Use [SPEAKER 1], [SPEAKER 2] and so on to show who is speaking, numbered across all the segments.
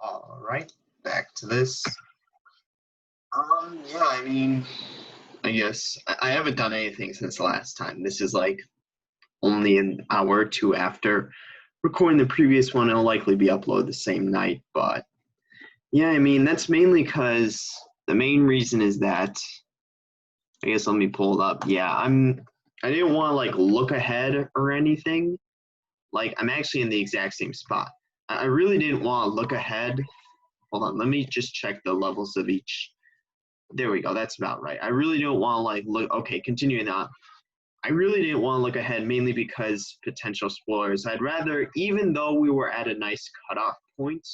[SPEAKER 1] All right, back to this. Yeah, I mean, I guess I haven't done anything since the last time. This is like only an hour or two after recording the previous one. It'll likely be uploaded the same night, but yeah, I mean, that's mainly because the main reason is that I guess let me pull it up. Yeah, I didn't want to like look ahead or anything. Like I'm actually in the exact same spot. I really didn't want to look ahead. Hold on, let me just check the levels of each. There we go. That's about right. I really don't want to like look. Okay, continuing on. I really didn't want to look ahead mainly because potential spoilers. I'd rather, even though we were at a nice cutoff point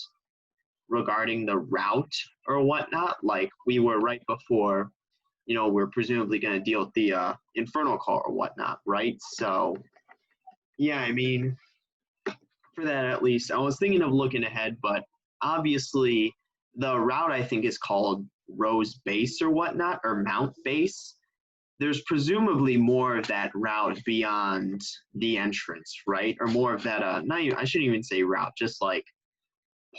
[SPEAKER 1] regarding the route or whatnot, like we were right before, we're presumably going to deal with the infernal call or whatnot, right? So, yeah, I mean, for that at least, I was thinking of looking ahead, but obviously the route I think is called Rose Base or whatnot, or Mount Base. There's presumably more of that route beyond the entrance, right? Or more of that, not even, I shouldn't even say route, just like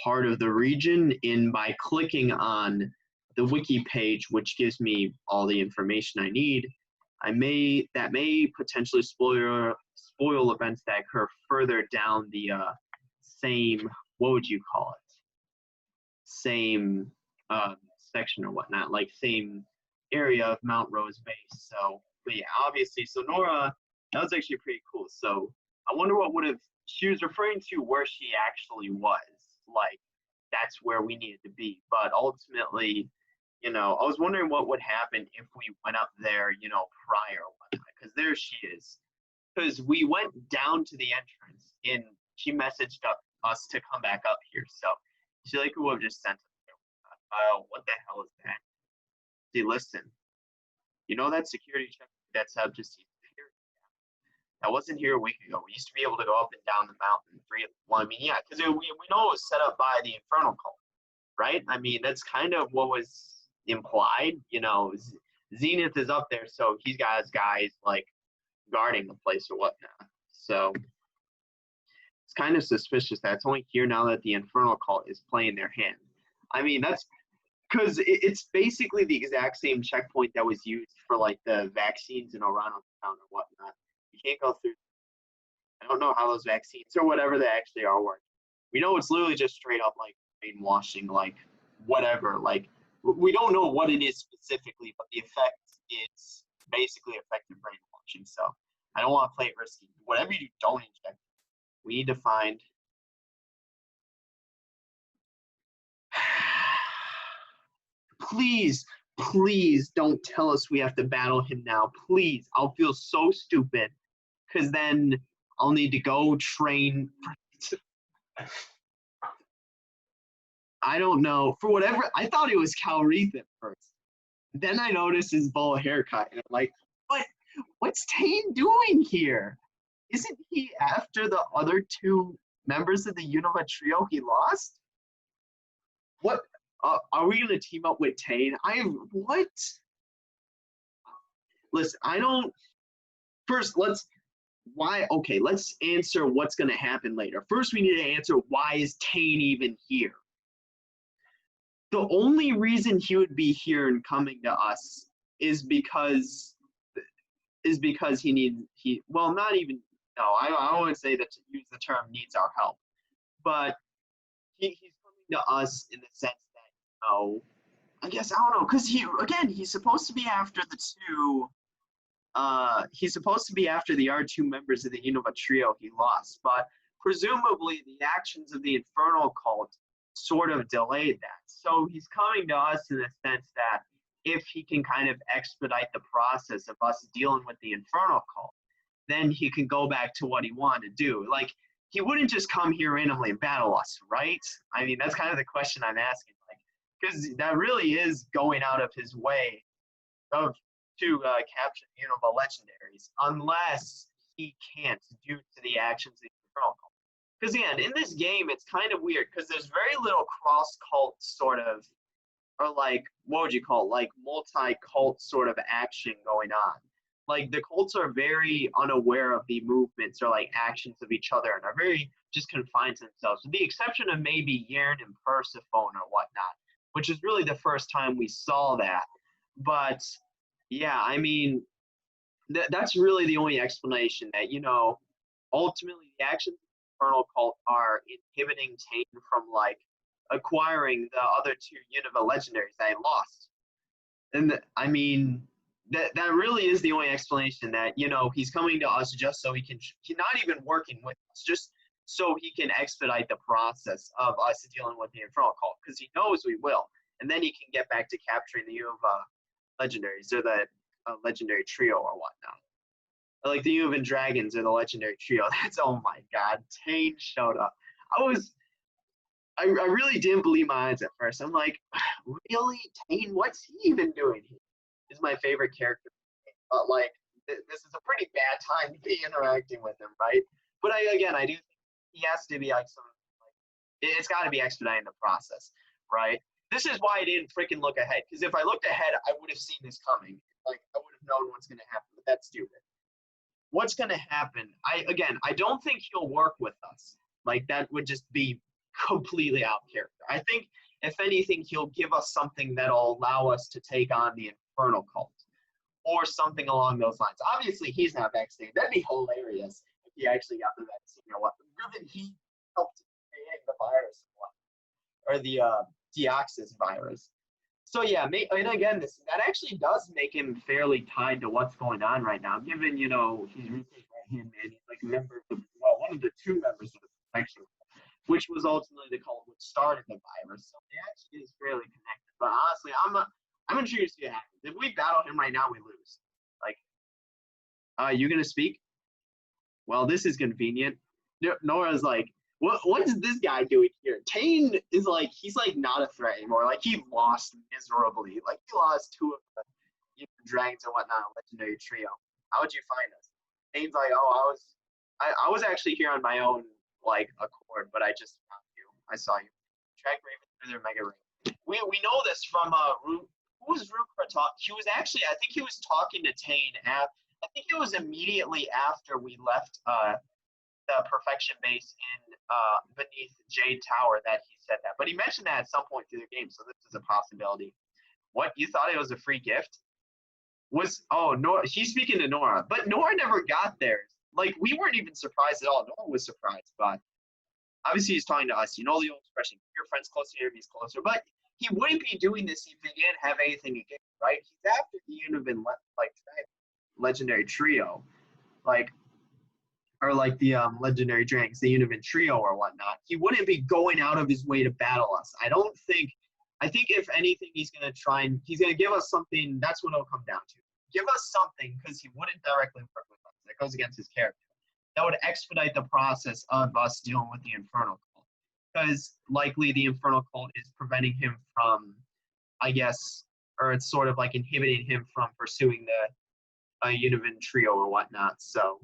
[SPEAKER 1] part of the region. In by clicking on the wiki page, which gives me all the information I need, that may potentially spoil events that occur further down the same, what would you call it? Same section or whatnot, like same area of Mount Rose Base. So, but yeah, obviously, so Nora, that was actually pretty cool. So I wonder what would have, she was referring to where she actually was, like that's where we needed to be. But ultimately, I was wondering what would happen if we went up there, prior or whatnot, because there she is. Because we went down to the entrance and she messaged us to come back up here. So she like would have just sent us there. Oh, what the hell is that? See, listen, that security check that's up just here. That wasn't here a week ago. We used to be able to go up and down the mountain free. Well, I mean, yeah, because we know it was set up by the Infernal Cult, right? I mean, that's kind of what was implied. Zenith is up there, so he's got his guys like guarding the place or whatnot. So it's kind of suspicious that it's only here now that the Infernal Cult is playing their hand. I mean, that's because it's basically the exact same checkpoint that was used for like the vaccines in Orano Town or whatnot. You can't go through. I don't know how those vaccines or whatever they actually are working. We know it's literally just straight up like brainwashing, like whatever. Like we don't know what it is specifically, but the effect is basically effective brainwashing. So I don't want to play it risky. Whatever you do, don't inject. We need to find. Please don't tell us we have to battle him now. Please, I'll feel so stupid because then I'll need to go train. I don't know. For whatever, I thought it was Calreath at first. Then I noticed his bald haircut, and I'm like, what's Tane doing here? Isn't he after the other two members of the Unova trio he lost? What? Are we gonna team up with Tane? What? Listen, I don't. First, let's answer what's gonna happen later. First, we need to answer why is Tane even here? The only reason he would be here and coming to us is because well, not even, no, I don't want to say that to use the term needs our help, but he's coming to us in the sense that, I guess, I don't know, because he's supposed to be after the two, he's supposed to be after the R2 members of the Unova trio he lost, but presumably the actions of the Infernal Cult sort of delayed that. So he's coming to us in the sense that if he can kind of expedite the process of us dealing with the Infernal Cult, then he can go back to what he wanted to do. Like, he wouldn't just come here randomly and battle us, right? I mean, that's kind of the question I'm asking. Like, because that really is going out of his way to capture Unova legendaries, unless he can't due to the actions of the Infernal Cult. Because again, in this game, it's kind of weird because there's very little cross-cult sort of, or like, what would you call it, like multi-cult sort of action going on. like the Colts are very unaware of the movements or like actions of each other and are very just confined to themselves, with the exception of maybe Yarn and Persephone or whatnot, which is really the first time we saw that. But yeah, I mean, that's really the only explanation that, ultimately the actions of the Infernal Cult are inhibiting Tane from like acquiring the other two Unova legendaries that he lost. And I mean, that really is the only explanation, that he's coming to us just so he's not even working with us, just so he can expedite the process of us dealing with the Infernal Cult, because he knows we will, and then he can get back to capturing the Unova legendaries, or the legendary trio or whatnot, or like the Uvan Dragons or the legendary trio. That's, oh my god, Tane showed up. I really didn't believe my eyes at first. I'm like, really, Tane? What's he even doing here? Is my favorite character, but like this is a pretty bad time to be interacting with him, right? But I do think he has to be like it's got to be expediting the process, right? This is why I didn't freaking look ahead, because if I looked ahead, I would have seen this coming. Like, I would have known what's going to happen, but that's stupid. What's going to happen? I don't think he'll work with us. Like, that would just be completely out of character. I think, if anything, he'll give us something that'll allow us to take on the Infernal Cult, or something along those lines. Obviously, he's not vaccinated. That'd be hilarious if he actually got the vaccine or what. Given he helped create the virus or the Deoxys virus. So yeah, and again, that actually does make him fairly tied to what's going on right now, given he's Ruth's right-hand man. He's like a member of one of the two members of the protection, which was ultimately the cult which started the virus. So it actually is fairly connected. But honestly, I'm intrigued to see what happens. If we battle him right now, we lose. Like, you gonna speak? Well, this is convenient. Nora's like, what is this guy doing here? Tane is like, he's like not a threat anymore. Like, he lost miserably. Like, he lost two of the dragons and whatnot, legendary trio. How would you find us? Tane's like, oh, I was actually here on my own, like, accord, but I just found you. I saw you. Track Raven through their mega ring. We know this from who was Rupert talk? He was actually, I think he was talking to Tane I think it was immediately after we left the perfection base in beneath Jade Tower that he said that. But he mentioned that at some point through the game, so this is a possibility. What, you thought it was a free gift? Nora, he's speaking to Nora, but Nora never got theirs. Like, we weren't even surprised at all. Nora was surprised, but obviously he's talking to us. You know the old expression, your friend's closer, your enemy's closer. But he wouldn't be doing this if he didn't have anything against, right? He's after the Unova, like, legendary trio, or like the legendary dragons, the Unova trio or whatnot. He wouldn't be going out of his way to battle us. I think if anything, he's going to give us something. That's what it'll come down to. Give us something, because he wouldn't directly work with us. That goes against his character. That would expedite the process of us dealing with the Infernal Cult, because likely the Infernal Cult is preventing him from, I guess, or it's sort of like inhibiting him from pursuing the Unova trio or whatnot. So,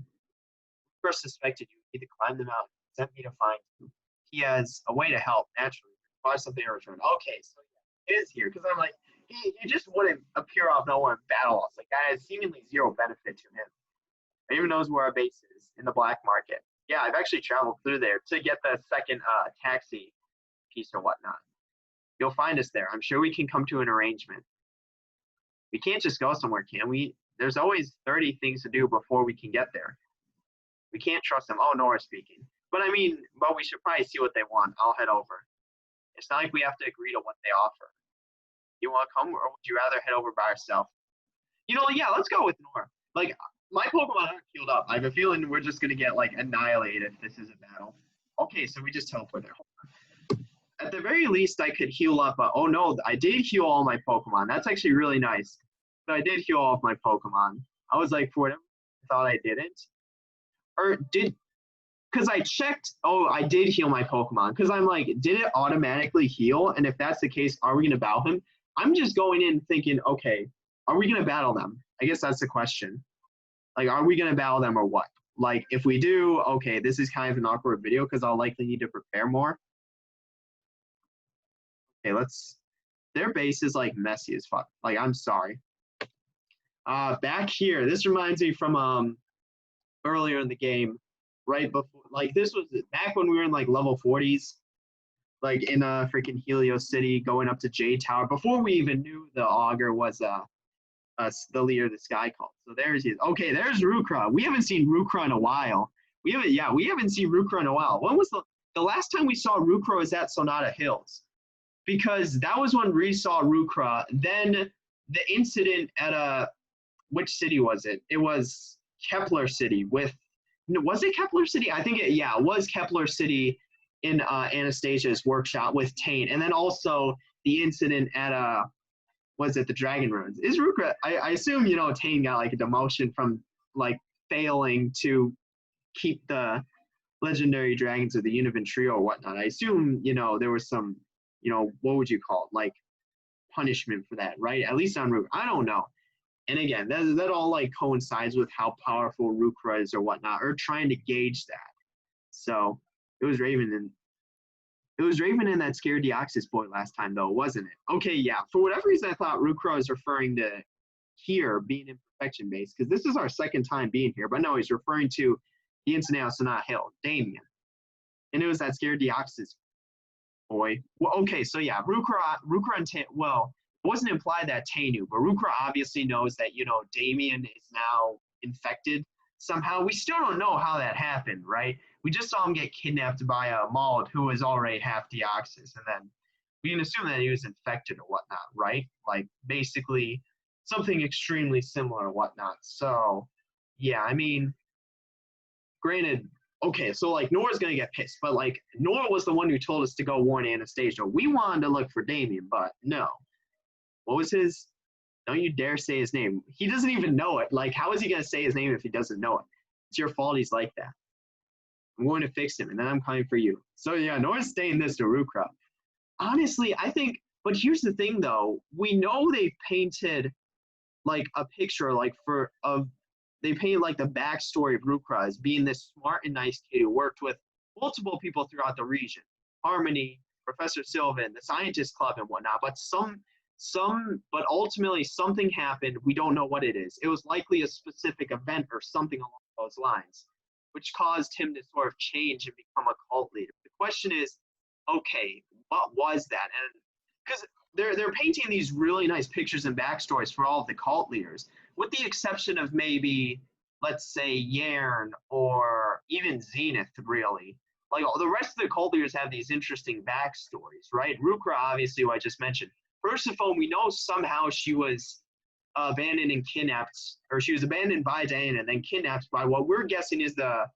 [SPEAKER 1] first suspected you need to climb the mountain, sent me to find you. He has a way to help, naturally. Requires something in return. Okay, so he is here, because I'm like, he just wouldn't appear out of nowhere and battle us. Like, that has seemingly zero benefit to him. He even knows where our base is, in the black market. Yeah, I've actually traveled through there to get the second taxi piece or whatnot. You'll find us there. I'm sure we can come to an arrangement. We can't just go somewhere, can we? There's always 30 things to do before we can get there. We can't trust them. Oh, Nora's speaking. But we should probably see what they want. I'll head over. It's not like we have to agree to what they offer. You want to come, or would you rather head over by yourself? Yeah, let's go with Nora. Like, my Pokemon aren't healed up. I have a feeling we're just going to get, like, annihilated if this is a battle. Okay, so we just teleport there. At the very least, I could heal up. Oh, no, I did heal all my Pokemon. That's actually really nice. So I did heal all of my Pokemon. I was like, for whatever I thought I didn't. Because I checked, I did heal my Pokemon. Because I'm like, did it automatically heal? And if that's the case, are we going to battle him? I'm just going in thinking, okay, are we going to battle them? I guess that's the question. Like, are we going to battle them or what? Like, if we do, okay, this is kind of an awkward video because I'll likely need to prepare more. Okay, their base is, like, messy as fuck. Like, I'm sorry. Back here, this reminds me from earlier in the game, right before, like this was back when we were in like level 40s, like in freaking Helios City, going up to Jade Tower before we even knew the Augur was the leader of the Sky Cult. So there's his. Okay, there's Rukra. We haven't seen Rukra in a while. We haven't seen Rukra in a while. When was the last time we saw Rukra was at Sonata Hills? Because that was when we saw Rukra. Then the incident at which city was it? It was Kepler City with, was it Kepler City? I think it was Kepler City in Anastasia's workshop with Tane. And then also the incident at was it the Dragon Ruins? Is Rukra, I assume, Tane got like a demotion from like failing to keep the legendary dragons of the Univin trio or whatnot. I assume, there was some, what would you call it? Like punishment for that, right? At least on Rukra. I don't know. And again, that all like coincides with how powerful Rukra is or whatnot, or trying to gauge that. So it was Raven and that scared Deoxys boy last time though, wasn't it? Okay, yeah. For whatever reason, I thought Rukra was referring to here being in Perfection Base, because this is our second time being here. But no, he's referring to the incident on Sonata Hill, Damien. And it was that scared Deoxys boy. Well, okay, so yeah, Rukra and Tane, well, it wasn't implied that Tane knew, but Rukra obviously knows that, Damien is now infected somehow. We still don't know how that happened, right? We just saw him get kidnapped by a Mauled who was already half Deoxys, and then we can assume that he was infected or whatnot, right? Like, basically, something extremely similar or whatnot. So, yeah, I mean, granted, okay, so, like, Nora's going to get pissed, but, like, Nora was the one who told us to go warn Anastasia. We wanted to look for Damien, but no. What was his? Don't you dare say his name. He doesn't even know it. Like, how is he going to say his name if he doesn't know it? It's your fault he's like that. I'm going to fix him, and then I'm coming for you. So, yeah, Nora's saying this to Rukra. Honestly, I think, but here's the thing, though. We know they painted, like, a picture, like, they painted, like, the backstory of Rukra as being this smart and nice kid who worked with multiple people throughout the region. Harmony, Professor Sylvan, the Scientist Club, and whatnot. But but ultimately something happened. We don't know what it is. It was likely a specific event or something along those lines, which caused him to sort of change and become a cult leader. The question is, okay, what was that? And because they're painting these really nice pictures and backstories for all of the cult leaders, with the exception of maybe, let's say, Yarn or even Zenith, really. Like, the rest of the cult leaders have these interesting backstories, right? Rukra, obviously, who I just mentioned. Persephone, we know somehow she was abandoned and kidnapped, or she was abandoned by Diana and then kidnapped by what we're guessing is the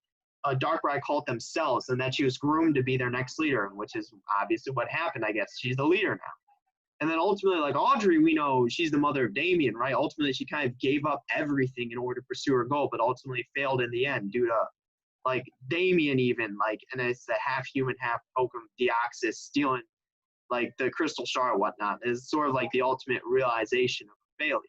[SPEAKER 1] Darkrai cult themselves, and that she was groomed to be their next leader, which is obviously what happened, I guess. She's the leader now. And then ultimately, like Audrey, we know she's the mother of Damien, right? Ultimately, she kind of gave up everything in order to pursue her goal, but ultimately failed in the end due to, like, Damien even, like, and it's the half-human, half-Pokemon Deoxys stealing, like, the crystal shard or whatnot, is sort of like the ultimate realization of failure.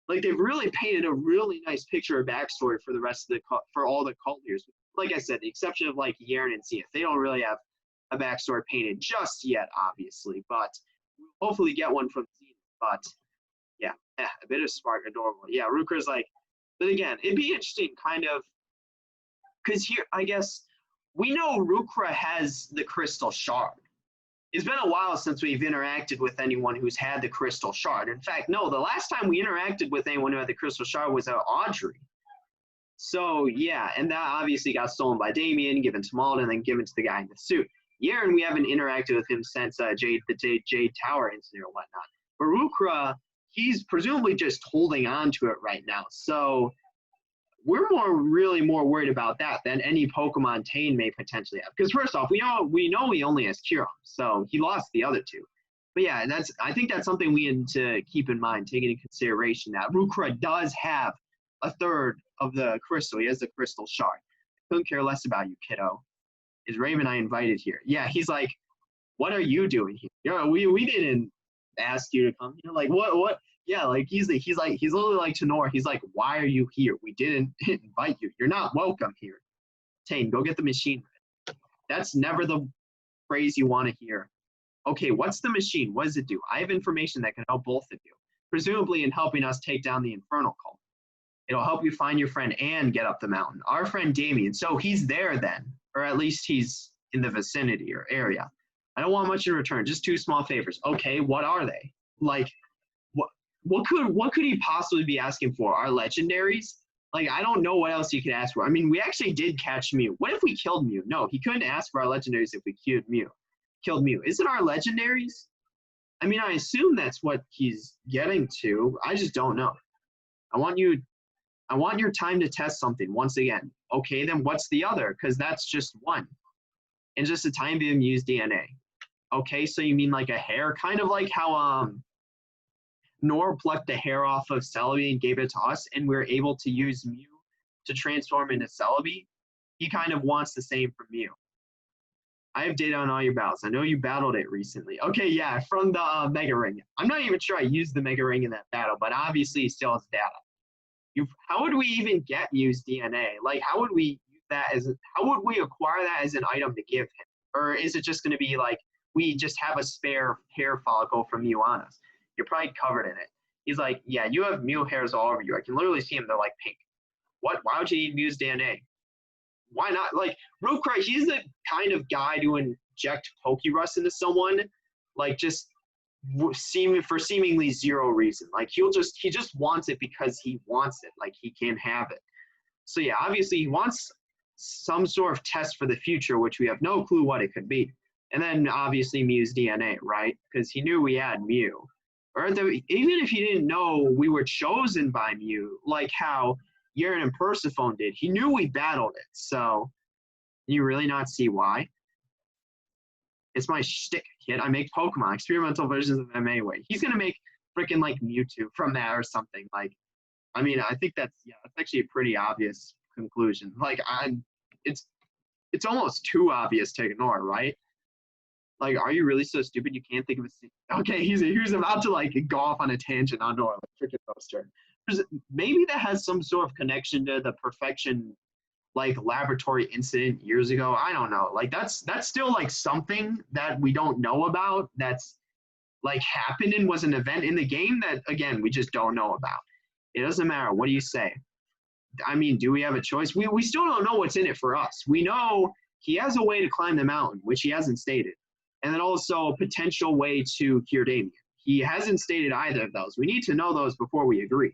[SPEAKER 1] Like, they've really painted a really nice picture of backstory for the rest of for all the cult leaders. Like I said, the exception of, like, Yarn and Zenith. They don't really have a backstory painted just yet, obviously, but we'll hopefully get one from Zenith. But, yeah, a bit of smart, adorable. Yeah, Rukra's like, but again, it'd be interesting, kind of, because here, I guess, we know Rukra has the crystal shard. It's been a while since we've interacted with anyone who's had the crystal shard. In fact, no, the last time we interacted with anyone who had the crystal shard was Audrey. So, yeah, and that obviously got stolen by Damien, given to Malden, and then given to the guy in the suit. Yaren, we haven't interacted with him since the Jade Tower incident or whatnot. But Rukra, he's presumably just holding on to it right now. So we're really more worried about that than any Pokemon Tane may potentially have. Because first off, we know he only has Kyurem, so he lost the other two. But yeah, I think that's something we need to keep in mind, taking into consideration that Rukra does have a third of the crystal. He has the crystal shard. I couldn't care less about you, kiddo. Is Raven I invited here? Yeah, he's like, what are you doing here? We didn't ask you to come here. Like, what? Yeah, like he's literally like to Nora. He's like, why are you here? We didn't invite you. You're not welcome here. Tane, go get the machine. That's never the phrase you want to hear. Okay, what's the machine? What does it do? I have information that can help both of you, presumably in helping us take down the Infernal Cult. It'll help you find your friend and get up the mountain. Our friend Damien, so he's there then, or at least he's in the vicinity or area. I don't want much in return, just 2 small favors. Okay, what are they? Like, what could he possibly be asking for? Our legendaries? Like, I don't know what else he could ask for. I mean, we actually did catch Mew. What if we killed Mew? No, he couldn't ask for our legendaries if we killed Mew. Is it our legendaries? I mean, I assume that's what he's getting to. I just don't know. I want your time to test something once again. Okay, then what's the other? Because that's just one. And just a time being used DNA. Okay, so you mean like a hair? Kind of like how Nor plucked the hair off of Celebi and gave it to us, and we were able to use Mew to transform into Celebi. He kind of wants the same from Mew. I have data on all your battles. I know you battled it recently. Okay, yeah, from the Mega Ring. I'm not even sure I used the Mega Ring in that battle, but obviously he still has data. How would we even get Mew's DNA? Like, how would we use that how would we acquire that as an item to give him? Or is it just going to be like, we just have a spare hair follicle from Mew on us? You're probably covered in it. He's like, yeah, you have Mew hairs all over you. I can literally see them. They're like pink. What? Why would you need Mew's DNA? Why not? Like, Rookrai, he's the kind of guy to inject Pokerust into someone, like, just for seemingly zero reason. Like, he just wants it because he wants it. Like, he can't have it. So, yeah, obviously he wants some sort of test for the future, which we have no clue what it could be. And then, obviously, Mew's DNA, right? Because he knew we had Mew. Or even if he didn't know we were chosen by Mew, like how Yeren and Persephone did, he knew we battled it. So, you really not see why? It's my shtick, kid. I make Pokemon, experimental versions of them anyway. He's going to make freaking, like, Mewtwo from that or something. Like, I mean, I think that's actually a pretty obvious conclusion. Like, it's almost too obvious to ignore, right? Like, are you really so stupid you can't think of a... Okay, he's about to, like, go off on a tangent on Nora, like, freaking poster. Maybe that has some sort of connection to the Perfection, like, laboratory incident years ago. I don't know. Like, that's still, like, something that we don't know about that's, like, happened and was an event in the game that, again, we just don't know about. It doesn't matter. What do you say? I mean, do we have a choice? We still don't know what's in it for us. We know he has a way to climb the mountain, which he hasn't stated. And then also a potential way to cure Damien. He hasn't stated either of those. We need to know those before we agree.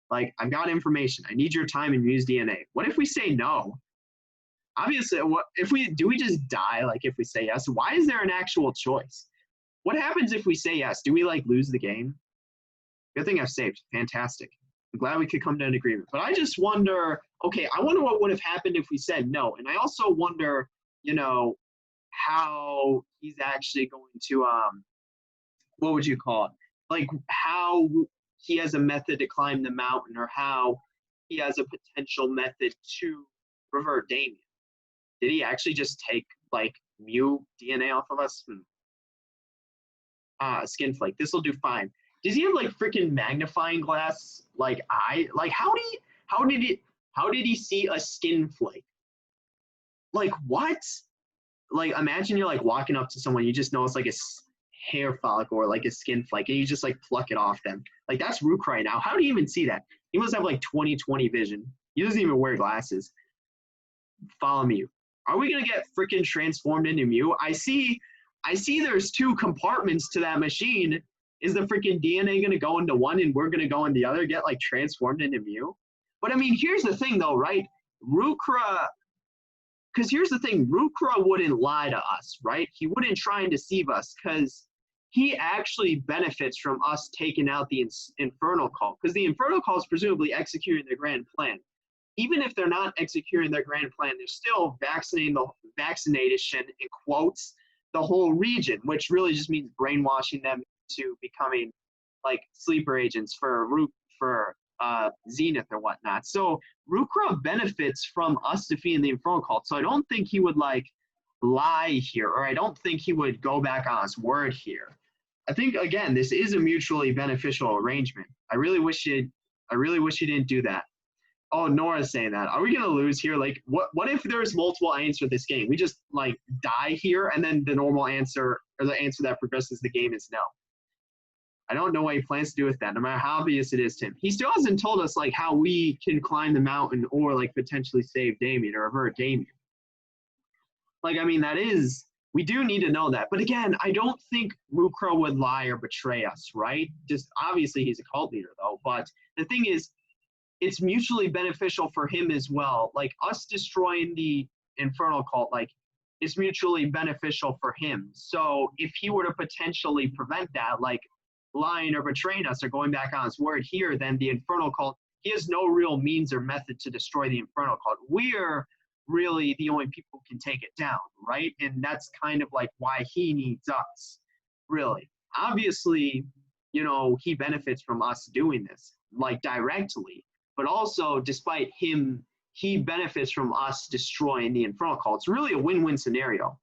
[SPEAKER 1] Like, I've got information. I need your time and use DNA. What if we say no? Obviously, do we just die, like, if we say yes? Why is there an actual choice? What happens if we say yes? Do we, like, lose the game? Good thing I've saved. Fantastic. I'm glad we could come to an agreement. But I just wonder, okay, I wonder what would have happened if we said no. And I also wonder, how he's actually going to, what would you call it? Like, how he has a method to climb the mountain, or how he has a potential method to revert Damien. Did he actually just take, like, Mew DNA off of us? Skin flake. This will do fine. Does he have, like, freaking magnifying glass, like, eye? Like, how did he see a skin flake? Like, what? Like, imagine you're, like, walking up to someone, you just know it's, like, a hair follicle or, like, a skin flake, and you just, like, pluck it off them. Like, that's Rookrai now. How do you even see that? He must have, like, 20/20 vision. He doesn't even wear glasses. Follow Mew. Are we going to get freaking transformed into Mew? I see there's 2 compartments to that machine. Is the freaking DNA going to go into one and we're going to go in the other, get, like, transformed into Mew? But, I mean, here's the thing, though, right? Because here's the thing, Rookrai wouldn't lie to us, right? He wouldn't try and deceive us because he actually benefits from us taking out the Infernal Call, because the Infernal Call is presumably executing their grand plan. Even if they're not executing their grand plan, they're still vaccination, in quotes, the whole region, which really just means brainwashing them to becoming, like, sleeper agents for Zenith or whatnot. So Rookrai benefits from us defeating the Infernal Cult. So I don't think he would, like, lie here, or I don't think he would go back on his word here. I think, again, this is a mutually beneficial arrangement. I really wish he didn't do that. Oh, Nora's saying that. Are we gonna lose here? Like, what if there's multiple answers for this game? We just, like, die here, and then the normal answer, or the answer that progresses the game, is no. I don't know what he plans to do with that, no matter how obvious it is to him. He still hasn't told us, like, how we can climb the mountain or, like, potentially save Damien or avert Damien. Like, I mean, we do need to know that. But again, I don't think Mukro would lie or betray us, right? Just obviously he's a cult leader, though. But the thing is, it's mutually beneficial for him as well. Like, us destroying the Infernal Cult, like, is mutually beneficial for him. So if he were to potentially prevent that, like lying or betraying us or going back on his word here, then the Infernal Cult, he has no real means or method to destroy the Infernal Cult. We're really the only people who can take it down, right? And that's kind of like why he needs us, really. Obviously, you know, he benefits from us doing this, like directly, but also despite him, he benefits from us destroying the Infernal Cult. It's really a win-win scenario.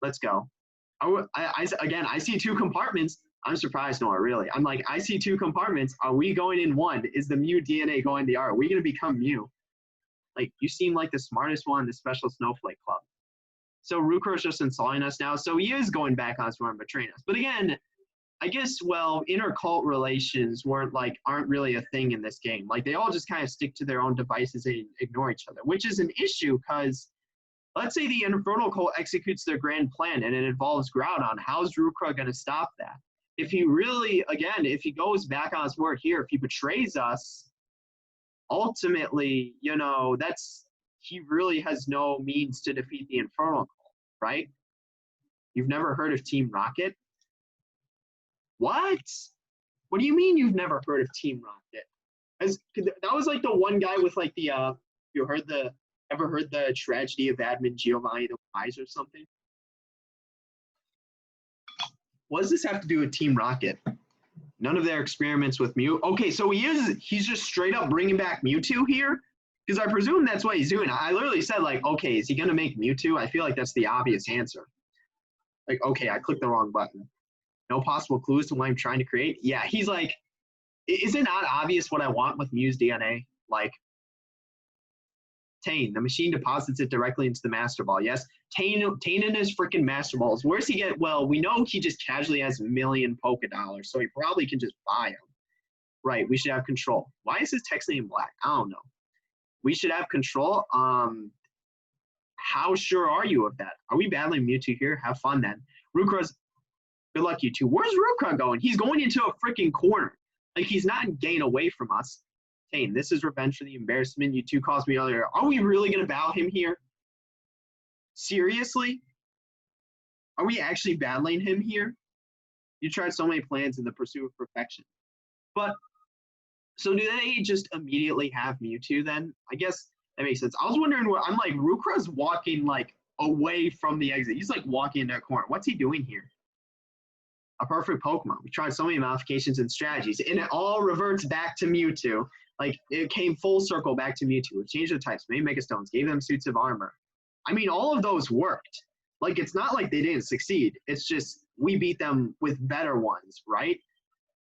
[SPEAKER 1] Let's go. Again, I see 2 compartments. I'm surprised, Noah, really. I'm like, I see 2 compartments. Are we going in one? Is the Mew DNA going the R? Are we going to become Mew? Like, you seem like the smartest one in the Special Snowflake Club. So Rukor's just insulting us now. So he is going back on his word and betraying us. But again, I guess, well, inter-cult relations aren't really a thing in this game. Like, they all just kind of stick to their own devices and ignore each other, which is an issue because let's say the Infernal Cult executes their grand plan and it involves Groudon. How's Rukra going to stop that? If he really, again, if he goes back on his word here, if he betrays us, ultimately, you know, he really has no means to defeat the Infernal Cult, right? You've never heard of Team Rocket? What? What do you mean you've never heard of Team Rocket? That was like the one guy with like the ever heard the tragedy of Admin Giovanni the Wise or something? What does this have to do with Team Rocket? None of their experiments with Mew. Okay, so he's just straight up bringing back Mewtwo here? Because I presume that's what he's doing. I literally said, like, okay, is he going to make Mewtwo? I feel like that's the obvious answer. Like, okay, I clicked the wrong button. No possible clues to what I'm trying to create? Yeah, he's like, is it not obvious what I want with Mew's DNA? Like, Tane, the machine deposits it directly into the Master Ball. Yes, Tane and his freaking Master Balls. Where's he get? Well, we know he just casually has a million Poké Dollars, so he probably can just buy them. Right, we should have control. Why is his text name black? I don't know. We should have control. How sure are you of that? Are we battling Mewtwo here? Have fun then. Rukra's, good luck, you two. Where's Rukra going? He's going into a freaking corner. Like, he's not getting away from us. Tane, this is revenge for the embarrassment you two caused me earlier. Are we really going to battle him here? Seriously? Are we actually battling him here? You tried so many plans in the pursuit of perfection. But, so do they just immediately have Mewtwo then? I guess that makes sense. I was wondering what, I'm like, Rukra's walking like away from the exit. He's like walking in that corner. What's he doing here? A perfect Pokemon. We tried so many modifications and strategies, and it all reverts back to Mewtwo. Like, it came full circle back to Mewtwo. We changed the types, made Mega Stones, gave them suits of armor. I mean, all of those worked. Like, it's not like they didn't succeed. It's just we beat them with better ones, right?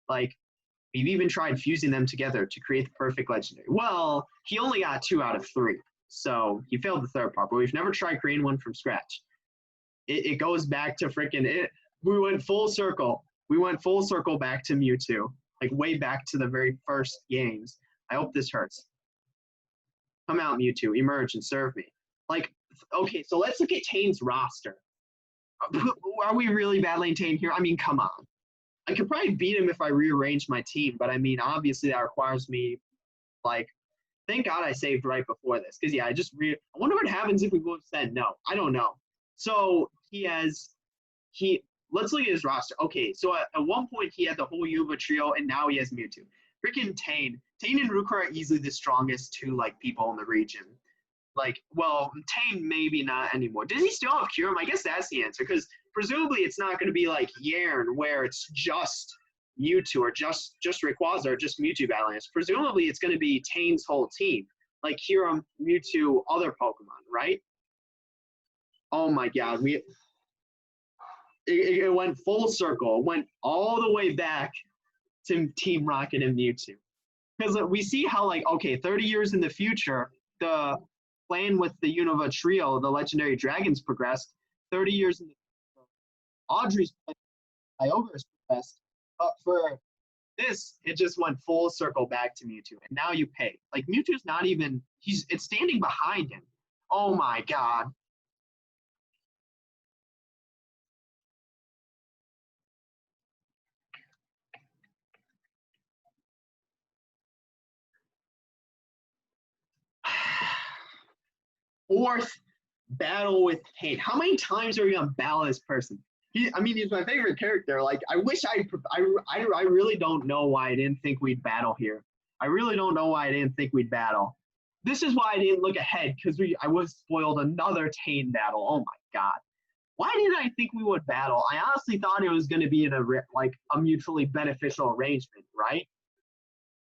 [SPEAKER 1] Like, we've even tried fusing them together to create the perfect legendary. Well, he only got 2 out of 3, so he failed the third part, but we've never tried creating one from scratch. It goes back to freaking it. We went full circle. We went full circle back to Mewtwo, like way back to the very first games. I hope this hurts. Come out, Mewtwo. Emerge and serve me. Like, okay, so let's look at Tane's roster. Are we really battling Tane here? I mean, come on. I could probably beat him if I rearranged my team, but I mean, obviously that requires me, like, thank God I saved right before this. Because, yeah, I wonder what happens if we both said no. I don't know. So let's look at his roster. Okay, so at one point he had the whole Yuva trio, and now he has Mewtwo. Freaking Tane and Ruka are easily the strongest 2, like, people in the region. Like, well, Tane maybe not anymore. Does he still have Kyurem? I guess that's the answer, because presumably it's not going to be like Yarn, where it's just Mewtwo or just Rayquaza or just Mewtwo battling us. Presumably it's going to be Tane's whole team, like Kyurem, Mewtwo, other Pokemon, right? Oh my God, it went full circle. It went all the way back to Team Rocket and Mewtwo. Because we see how, like, okay, 30 years in the future, the plan with the Unova trio, the legendary dragons, progressed. 30 years in the future, Audrey's plan, Kyogre's progressed. for this, it just went full circle back to Mewtwo, and now you pay. Like Mewtwo's not even. It's standing behind him. Oh my god. Fourth battle with Pain. How many times are we gonna battle this person? I mean, he's my favorite character. Like, I wish I really don't know why I didn't think we'd battle here. I really don't know why I didn't think we'd battle. This is why I didn't look ahead, because I was spoiled another Tane battle. Oh my god. Why didn't I think we would battle? I honestly thought it was going to be in a mutually beneficial arrangement, right?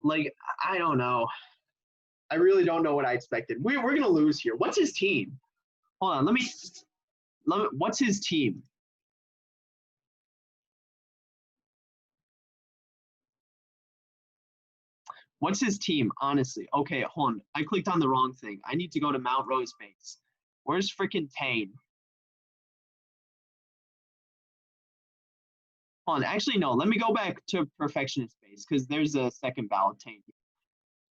[SPEAKER 1] Like, I don't know. I really don't know what I expected. We're going to lose here. What's his team? Hold on. What's his team? What's his team, honestly? Okay, hold on. I clicked on the wrong thing. I need to go to Mount Rose base. Where's freaking Tane? Hold on. Actually, no. Let me go back to Perfectionist base, because there's a second battle of Tane.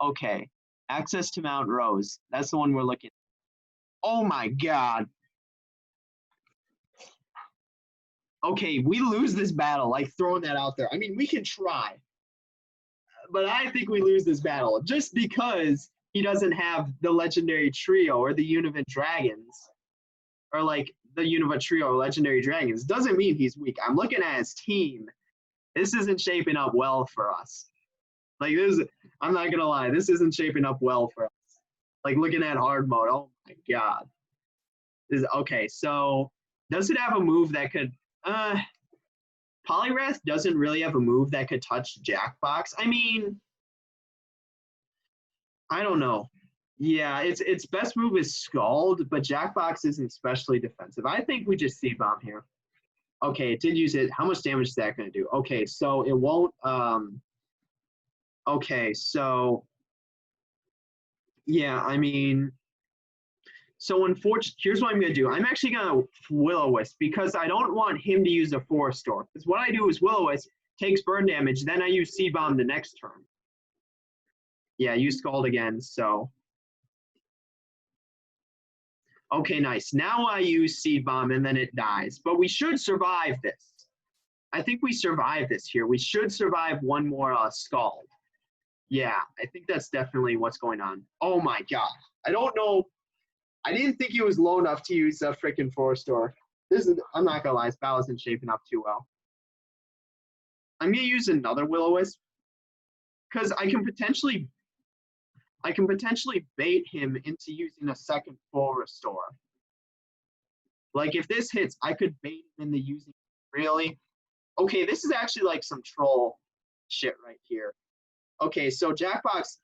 [SPEAKER 1] Okay. Access to Mount Rose. That's the one we're looking at. Oh my god. Okay, we lose this battle, like throwing that out there. I mean, we can try. But I think we lose this battle just because he doesn't have the legendary trio or the Univant Dragons, or like the Univant trio or legendary dragons. Doesn't mean he's weak. I'm looking at his team. This isn't shaping up well for us. Like this, I'm not gonna lie, this isn't shaping up well for us. Like looking at hard mode, oh my god. Okay, so does it have a move that could Poliwrath doesn't really have a move that could touch Jackbox. I mean, I don't know. Yeah, its best move is Scald, but Jackbox isn't especially defensive. I think we just C-Bomb here. Okay, it did use it. How much damage is that going to do? Okay, so it won't. Okay, so yeah, I mean, so unfortunately, here's what I'm going to do. I'm actually going to Will-O-Wisp because I don't want him to use a Forest Store. Because what I do is Will-O-Wisp takes burn damage, then I use C-Bomb the next turn. Yeah, use Scald again, so. Okay, nice. Now I use Seed Bomb and then it dies. But we should survive this. I think we survive this here. We should survive one more Scald. Yeah, I think that's definitely what's going on. Oh my god. I don't know. I didn't think he was low enough to use a freaking Forest Store. I'm not gonna lie, this battle isn't shaping up too well. I'm gonna use another Will-O-Wisp because I can potentially bait him into using a second full restore. Like if this hits, I could bait him into using really. Okay, this is actually like some troll shit right here. Okay, so Jackbox,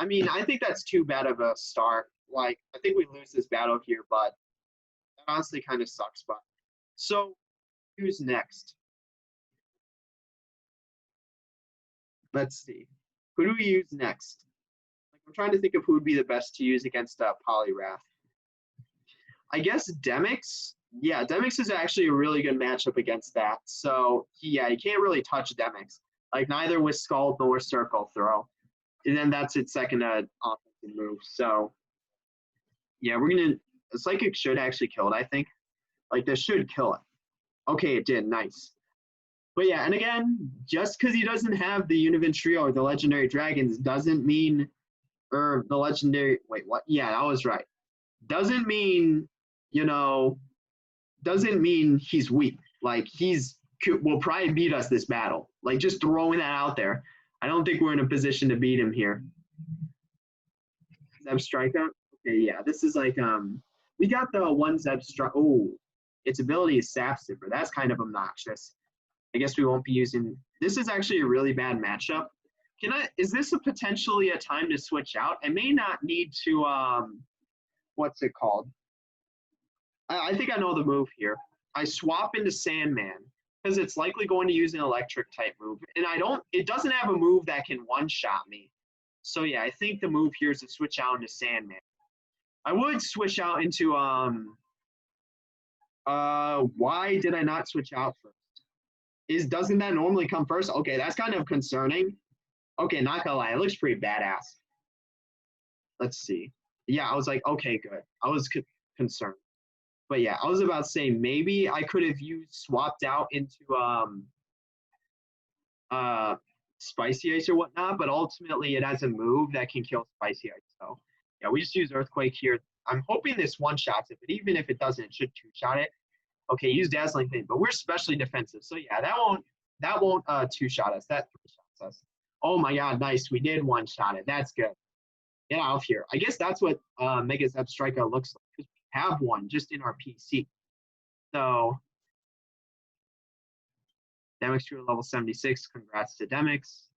[SPEAKER 1] I mean, I think that's too bad of a start. Like, I think we lose this battle here, but that honestly kind of sucks. But so, who's next? Let's see. Who do we use next? Like, I'm trying to think of who would be the best to use against Poliwrath. I guess Demix. Yeah, Demix is actually a really good matchup against that. So, yeah, you can't really touch Demix. Like, neither with Scald nor Circle Throw. And then that's its second offensive move. So, yeah, we're going to – Psychic should actually kill it, I think. Like, this should kill it. Okay, it did. Nice. But, yeah, and again, just because he doesn't have the Univant Trio or the Legendary Dragons doesn't mean – or the Legendary – wait, what? Yeah, I was right. Doesn't mean, doesn't mean he's weak. Like, will probably beat us this battle. Like, just throwing that out there. I don't think we're in a position to beat him here. Zeb Strikeout? Okay, yeah. This is like, we got the one Zeb Strike. Oh, its ability is Sap Sipper. That's kind of obnoxious. I guess we won't be using. This is actually a really bad matchup. Is this potentially a time to switch out? I may not need to, what's it called? I think I know the move here. I swap into Sandman because it's likely going to use an electric type move. And it doesn't have a move that can one-shot me. So yeah, I think the move here is to switch out into Sandman. I would switch out into, why did I not switch out first? Doesn't that normally come first? Okay, that's kind of concerning. Okay, not gonna lie, it looks pretty badass. Let's see. Yeah, I was like, okay, good. I was concerned. But yeah, I was about to say maybe I could have used swapped out into uh spicy ice or whatnot, but ultimately it has a move that can kill spicy ice. So yeah, we just use earthquake here. I'm hoping this one shots it, but even if it doesn't, it should two shot it. Okay, use dazzling thing, but we're specially defensive. So yeah, that won't two shot us. That three shots us. Oh my god, nice. We did one shot it. That's good. Get out of here. I guess that's what Mega Zep Striker looks like, because we have one just in our PC. So Demix to level 76. Congrats to Demix.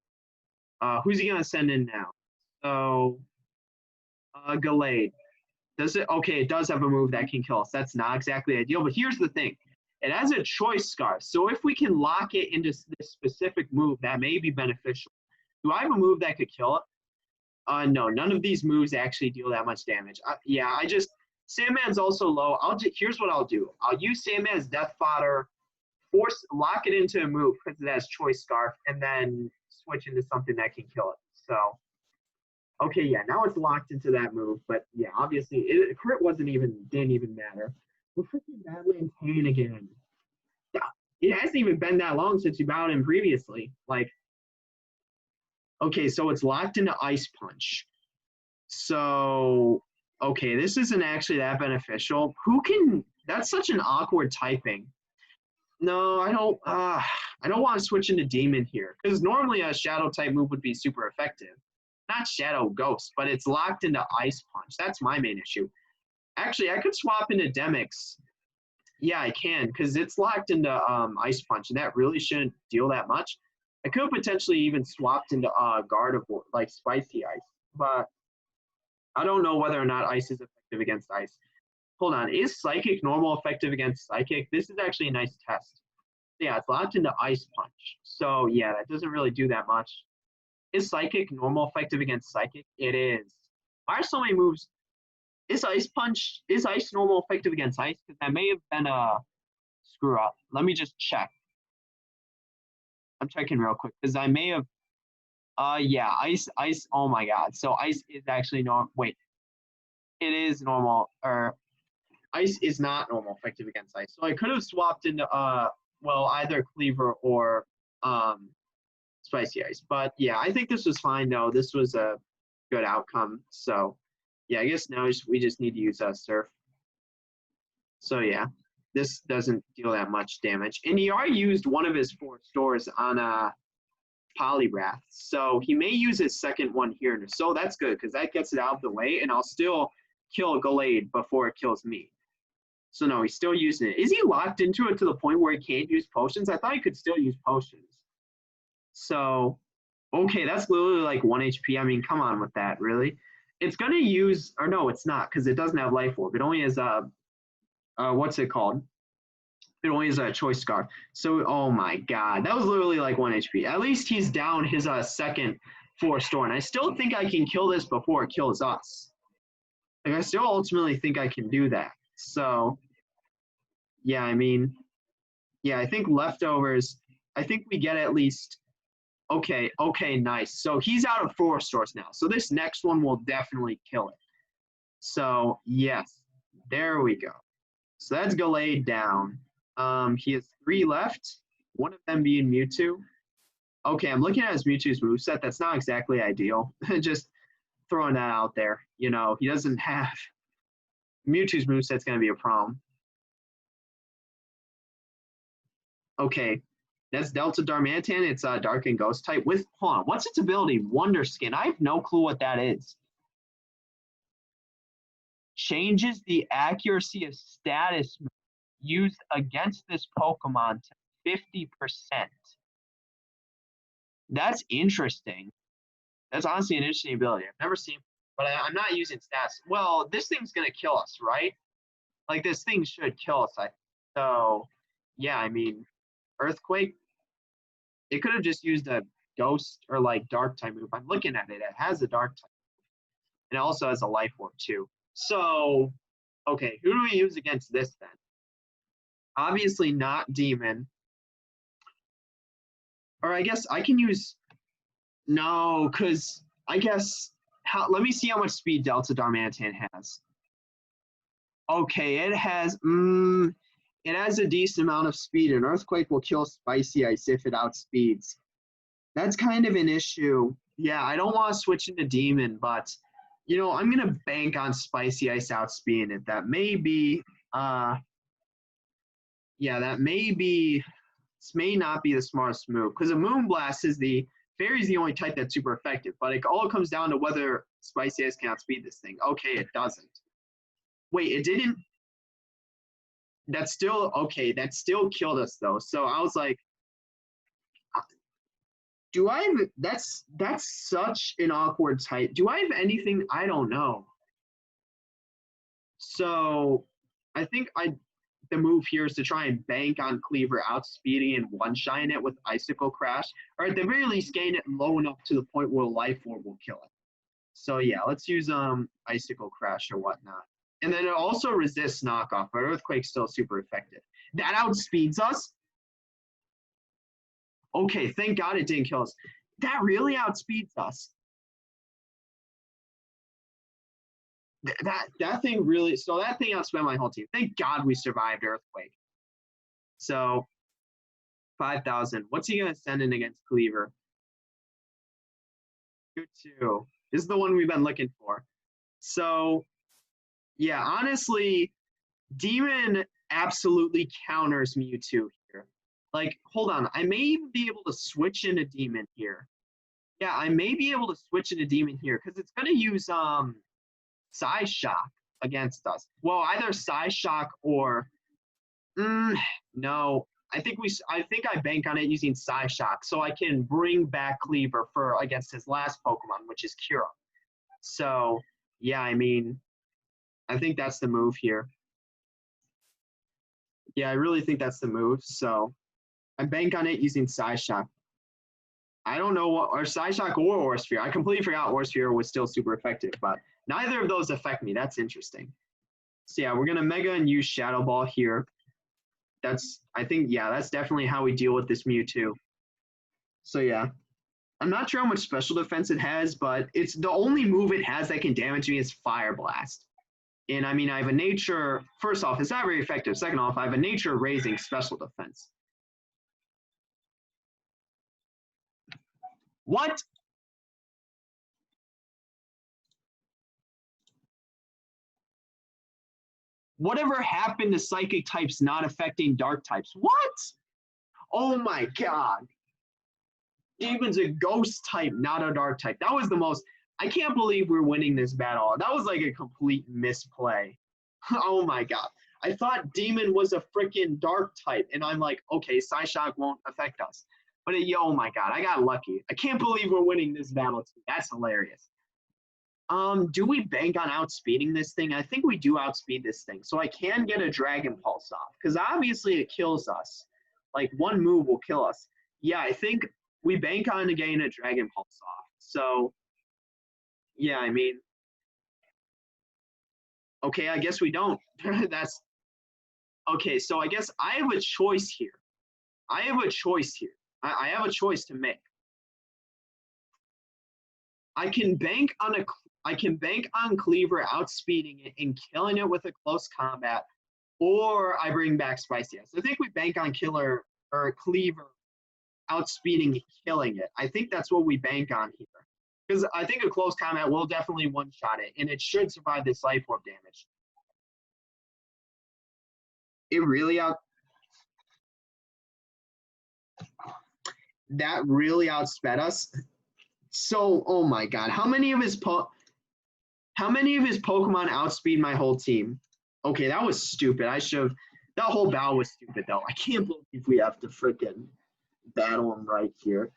[SPEAKER 1] Who's he gonna send in now? So Gallade. Does it? Okay, it does have a move that can kill us. That's not exactly ideal, but here's the thing. It has a choice scarf. So if we can lock it into this specific move, that may be beneficial. Do I have a move that could kill it? No, none of these moves actually deal that much damage. Yeah, Sandman's also low. Here's what I'll do. I'll use Sandman's Death Fodder, lock it into a move because it has choice scarf, and then switch into something that can kill it. So, okay, yeah, now it's locked into that move. But yeah, obviously, crit didn't even matter. We're freaking Badlands Pain again. It hasn't even been that long since you bowed in previously. Like, okay, so it's locked into Ice Punch. So, okay, this isn't actually that beneficial. That's such an awkward typing. No, I don't. I don't want to switch into Demon here because normally a Shadow type move would be super effective. Not Shadow Ghost, but it's locked into Ice Punch. That's my main issue. Actually, I could swap into Demix. Yeah, I can because it's locked into Ice Punch, and that really shouldn't deal that much. I could potentially even swapped into Gardevoir, like Spicy Ice, but I don't know whether or not Ice is effective against Ice. Hold on, is Psychic normal effective against Psychic? This is actually a nice test. Yeah, it's locked into Ice Punch. So yeah, that doesn't really do that much. Is Psychic normal effective against Psychic? It is. Why are so many moves? Is Ice normal effective against Ice? Because that may have been a screw up. Let me just check. I'm checking real quick because I may have. Yeah, Ice. Oh my God. So Ice is actually normal. Wait, it is normal, or Ice is not normal effective against Ice. So I could have swapped into either Cleaver or Spicy Ice. But yeah, I think this was fine though. This was a good outcome. So yeah, I guess now we just need to use Surf. So yeah, this doesn't deal that much damage. And he already used one of his 4 stores on Poliwrath. So he may use his second one here. So that's good because that gets it out of the way, and I'll still kill Gallade before it kills me. So no, he's still using it. Is he locked into it to the point where he can't use potions? I thought he could still use potions. So, okay, that's literally like 1 HP. I mean, come on with that, really. It's going to use, or no, it's not, because it doesn't have Life Orb. It only has, what's it called? It only has a Choice Scarf. So, oh my God, that was literally like 1 HP. At least he's down his second 4 store, and I still think I can kill this before it kills us. Like, I still ultimately think I can do that. So, yeah, I mean, yeah, I think leftovers, I think we get at least, okay, nice. So he's out of 4 stores now. So this next one will definitely kill it. So, yes, there we go. So that's Gallade down. He has 3 left, one of them being Mewtwo. Okay, I'm looking at his Mewtwo's moveset. That's not exactly ideal. Just throwing that out there. You know, he doesn't have Mewtwo's moveset's going to be a problem. Okay, that's Delta Darmanitan. It's Dark and Ghost type with, hold on, what's its ability? Wonder Skin. I have no clue what that is. Changes the accuracy of status used against this Pokemon to 50%. That's interesting. That's honestly an interesting ability. I've never seen, but I'm not using stats. Well, this thing's going to kill us, right? Like, this thing should kill us. So, yeah, I mean, Earthquake, it could have just used a Ghost or, like, Dark type move. I'm looking at it. It has a Dark type. And it also has a Life Orb, too. So, okay, who do we use against this, then? Obviously not Demon. Or I guess I can use, no, because I guess, let me see how much speed Delta Darmanitan has. Okay, it has a decent amount of speed. An Earthquake will kill Spicy Ice if it outspeeds. That's kind of an issue. Yeah, I don't want to switch into Demon, but I'm gonna bank on Spicy Ice outspeeding it. That may be this may not be the smartest move, because a Moonblast is Fairy's the only type that's super effective, but it all comes down to whether Spicy Ice can outspeed this thing. Okay, it doesn't. Wait, it didn't. That still killed us though. So I was like, do I have, that's such an awkward type. Do I have anything? I don't know. So I think the move here is to try and bank on Cleaver outspeeding and one-shotting it with Icicle Crash, or at the very least getting it low enough to the point where Life Orb will kill it. So yeah, let's use Icicle Crash or whatnot. And then it also resists knockoff, but Earthquake's still super effective. That outspeeds us? Okay, thank God it didn't kill us. That really outspeeds us. That thing outspent my whole team. Thank God we survived Earthquake. So 5,000. What's he gonna send in against Cleaver? 2-2. This is the one we've been looking for. So yeah, honestly, Demon absolutely counters Mewtwo here. Like, hold on, I may even be able to switch into Demon here. Yeah, I may be able to switch into Demon here because it's gonna use Size Shock against us. Well, either Size Shock or no. I think I bank on it using Size Shock so I can bring back Cleaver for against his last Pokemon, which is Cura. So yeah, I mean, I think that's the move here. Yeah, I really think that's the move. So I bank on it using Size Shock. I don't know what, or Size Shock or Aura Sphere. I completely forgot Aura Sphere was still super effective, but neither of those affect me. That's interesting. So yeah, we're gonna Mega and use Shadow Ball here. That's definitely how we deal with this Mewtwo. So yeah, I'm not sure how much special defense it has, but it's the only move it has that can damage me is Fire Blast. And I mean, I have a nature, first off, it's not very effective. Second off, I have a nature raising special defense. What? Whatever happened to psychic types not affecting dark types? What? Oh my God. Demon's a ghost type, not a dark type. That was the most, I can't believe we're winning this battle. That was like a complete misplay. Oh my God. I thought Demon was a freaking dark type, and I'm like, okay, Psyshock won't affect us. But oh my God, I got lucky. I can't believe we're winning this battle too. That's hilarious. Do we bank on outspeeding this thing? I think we do outspeed this thing. So I can get a Dragon Pulse off, because obviously it kills us. Like, one move will kill us. Yeah, I think we bank on getting a Dragon Pulse off. So, yeah, I mean, okay, I guess we don't. That's, okay, so I guess I have a choice here. I have a choice to make. I can bank on Cleaver outspeeding it and killing it with a close combat, or I bring back Spicy Ice. I think we bank on Cleaver outspeeding and killing it. I think that's what we bank on here. Because I think a close combat will definitely one-shot it, and it should survive this Life Orb damage. It really that really outsped us. So, oh my God, how many of his Pokemon outspeed my whole team? Okay, that was stupid. That whole battle was stupid though. I can't believe we have to freaking battle him right here.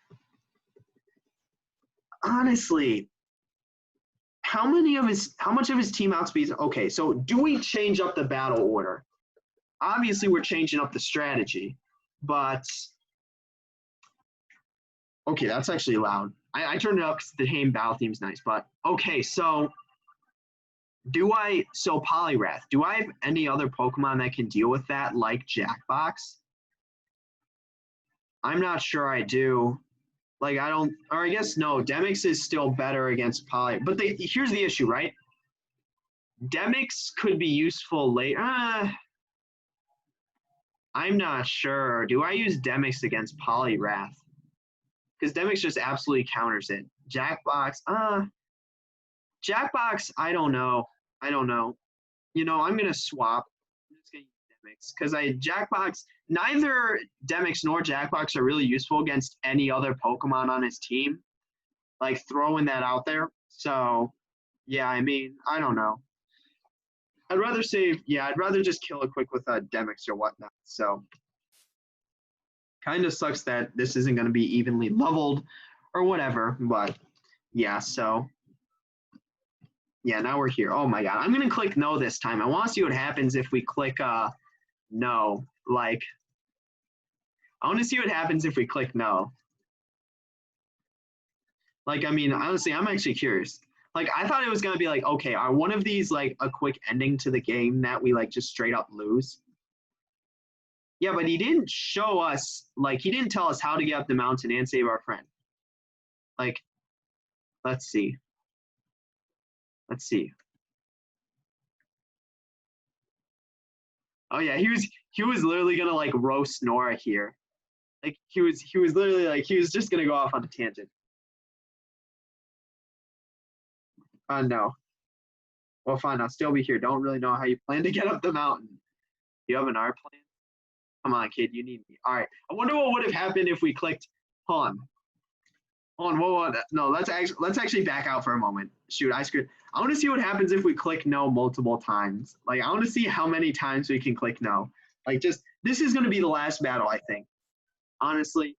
[SPEAKER 1] Honestly, how much of his team outspeeds? Okay, so do we change up the battle order? Obviously, we're changing up the strategy, but okay, that's actually loud. I turned it up because the Haim battle theme's nice, but okay, so Poliwrath, do I have any other Pokemon that can deal with that, like Jackbox? I'm not sure I do. Like, I don't, or I guess no, Demix is still better against Poly. But here's the issue, right? Demix could be useful later. I'm not sure. Do I use Demix against Poliwrath? Because Demix just absolutely counters it. Jackbox, Jackbox, I don't know. I don't know. You know, I'm gonna swap. I'm just gonna use Demix because Jackbox. Neither Demix nor Jackbox are really useful against any other Pokemon on his team. Like throwing that out there. So, yeah, I mean, I don't know. I'd rather save. Yeah, I'd rather just kill it quick with a Demix or whatnot. So, kind of sucks that this isn't going to be evenly leveled or whatever. But yeah, so yeah, now we're here. Oh my god, I'm going to click no this time. I want to see what happens if we click no. Like, I want to see what happens if we click no. Like, I mean, honestly, I'm actually curious. Like, I thought it was going to be like, okay, are one of these like a quick ending to the game that we like just straight up lose? Yeah, but he didn't show us, like, he didn't tell us how to get up the mountain and save our friend. Like, let's see. Let's see. Oh yeah, he was literally gonna like roast Nora here. Like he was literally like he was just gonna go off on a tangent. No. Well, fine. I'll still be here. Don't really know how you plan to get up the mountain. You have an R plan? Come on, kid. You need me. All right. I wonder what would have happened if we clicked on. Whoa. No, let's actually back out for a moment. Shoot, I screwed. I want to see what happens if we click no multiple times. Like, I want to see how many times we can click no. Like, just this is going to be the last battle, I think. Honestly,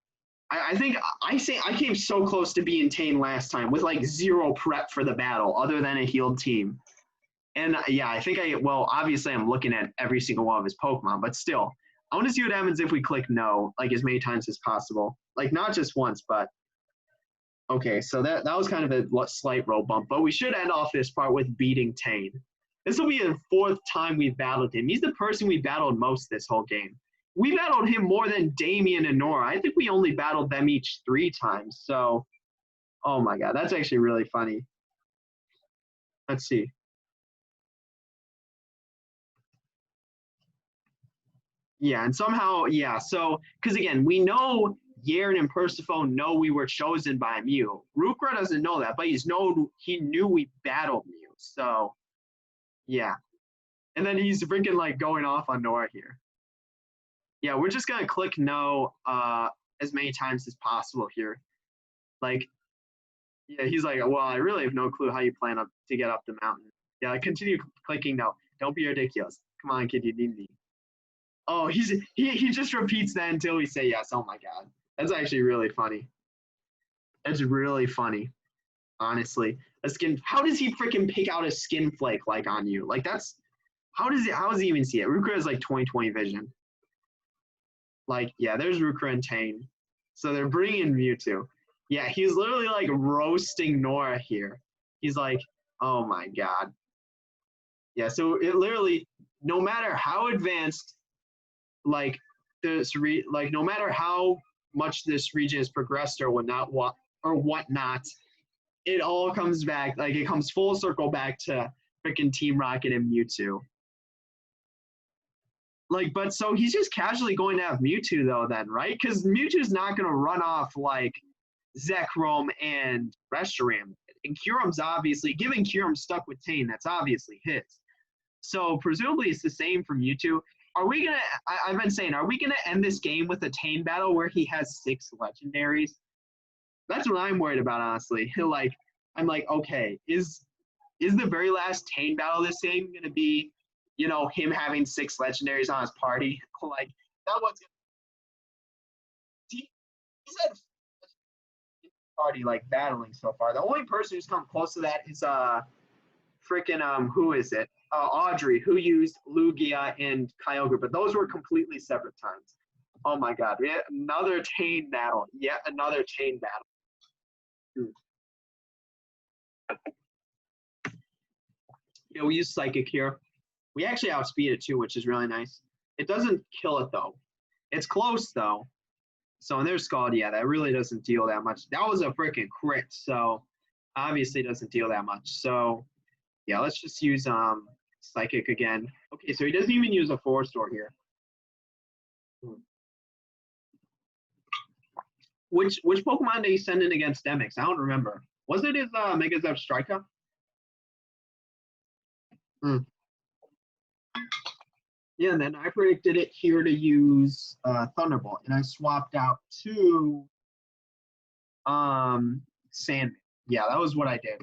[SPEAKER 1] I think I came so close to being Tane last time with like zero prep for the battle, other than a healed team. And yeah, I think well, obviously I'm looking at every single one of his Pokemon, but still, I want to see what happens if we click no, like as many times as possible. Like not just once, but okay, so that was kind of a slight roll bump, but we should end off this part with beating Tane. This will be the fourth time we've battled him. He's the person we battled most this whole game. We battled him more than Damien and Nora. I think we only battled them each 3 times. So, oh my god, that's actually really funny. Let's see. Yeah, and somehow, yeah, so, because again, we know Yern and Persephone know we were chosen by Mew. Rukra doesn't know that, but he knew we battled Mew. So, yeah. And then he's freaking like going off on Nora here. Yeah, we're just gonna click no as many times as possible here. Like, yeah, he's like, well, I really have no clue how you plan to get up the mountain. Yeah, continue clicking no. Don't be ridiculous. Come on, kid, you need me. Oh, he just repeats that until we say yes. Oh my god, that's actually really funny. That's really funny, honestly. A skin. How does he freaking pick out a skin flake like on you? Like that's how does he even see it? Rukra has like 20/20 vision. Like yeah, there's Rukra and Tane. So they're bringing Mewtwo. Yeah, he's literally like roasting Nora here. He's like, oh my god. Yeah, so it literally, no matter how advanced, like like no matter how much this region has progressed or whatnot, it all comes back. Like it comes full circle back to freaking Team Rocket and Mewtwo. Like, but so he's just casually going to have Mewtwo though, then, right? Because Mewtwo's not going to run off like Zekrom and Reshiram. And Kyurem's obviously, given Kyurem stuck with Tane, that's obviously his. So presumably it's the same for Mewtwo. Are we going to, I've been saying, are we going to end this game with a Tane battle where he has 6 legendaries? That's what I'm worried about, honestly. Like, I'm like, okay, is the very last Tane battle this game going to be, you know, him having 6 legendaries on his party? Like, that was he's had party like battling so far. The only person who's come close to that is freaking who is it? Audrey, who used Lugia and Kyogre, but those were completely separate times. Oh my god, another Tane battle. Yet another Tane battle. Yeah, we use Psychic here. We actually outspeed it too, which is really nice. It doesn't kill it though. It's close though. So and there's Scald, yeah, that really doesn't deal that much. That was a freaking crit, so obviously doesn't deal that much. So yeah, let's just use Psychic again. Okay, so he doesn't even use a 4-star here. Which Pokemon did he send in against Demix? I don't remember. Was it his Mega Zep Striker? Yeah, and then I predicted it here to use Thunderbolt, and I swapped out to Sandman. Yeah, that was what I did.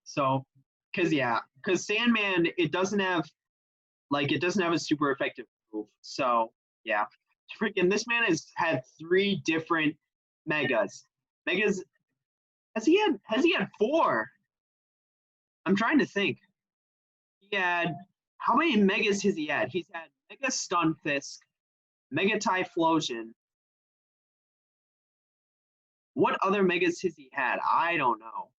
[SPEAKER 1] So, because Sandman, it doesn't have a super effective move. So yeah, freaking this man has had 3 different megas. Has he had 4? I'm trying to think. He had, how many megas has he had? He's had Mega Stunfisk, Mega Typhlosion. What other megas has he had? I don't know.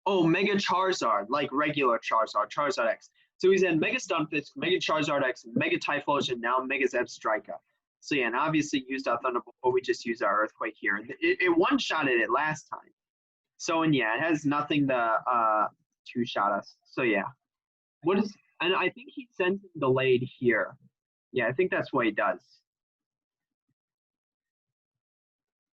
[SPEAKER 1] Oh, Mega Charizard, like regular Charizard, Charizard X. So he's had Mega Stunfisk, Mega Charizard X, Mega Typhlosion, now Mega Zeb Striker. So yeah, and obviously used our Thunderbolt, but we just used our Earthquake here. It one-shotted it last time. So, and yeah, it has nothing to two-shot us. So yeah. And I think he sends him delayed here. Yeah, I think that's what he does.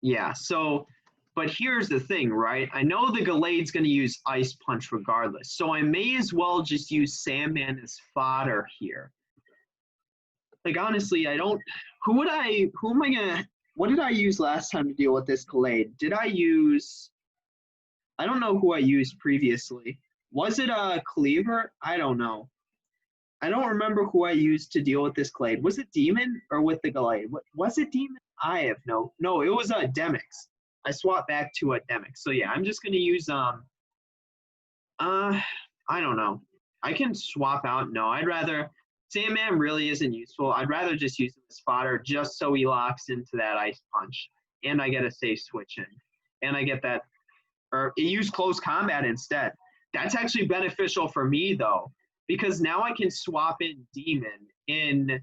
[SPEAKER 1] Yeah, so, but here's the thing, right? I know the Gallade's going to use Ice Punch regardless, so I may as well just use Sandman as fodder here. Like, honestly, what did I use last time to deal with this Gallade? I don't know who I used previously. Was it a Cleaver? I don't know. I don't remember who I used to deal with this Glade. Was it Demon or with the Gallade? Was it Demon? I have no, it was a Demix. I swapped back to a Demix. So yeah, I'm just gonna use I don't know. I can swap out. No, I'd rather Sandman really isn't useful. I'd rather just use him as fodder just so he locks into that Ice Punch. And I get a safe switch in. And I get that, or use Close Combat instead. That's actually beneficial for me though, because now I can swap in Demon in.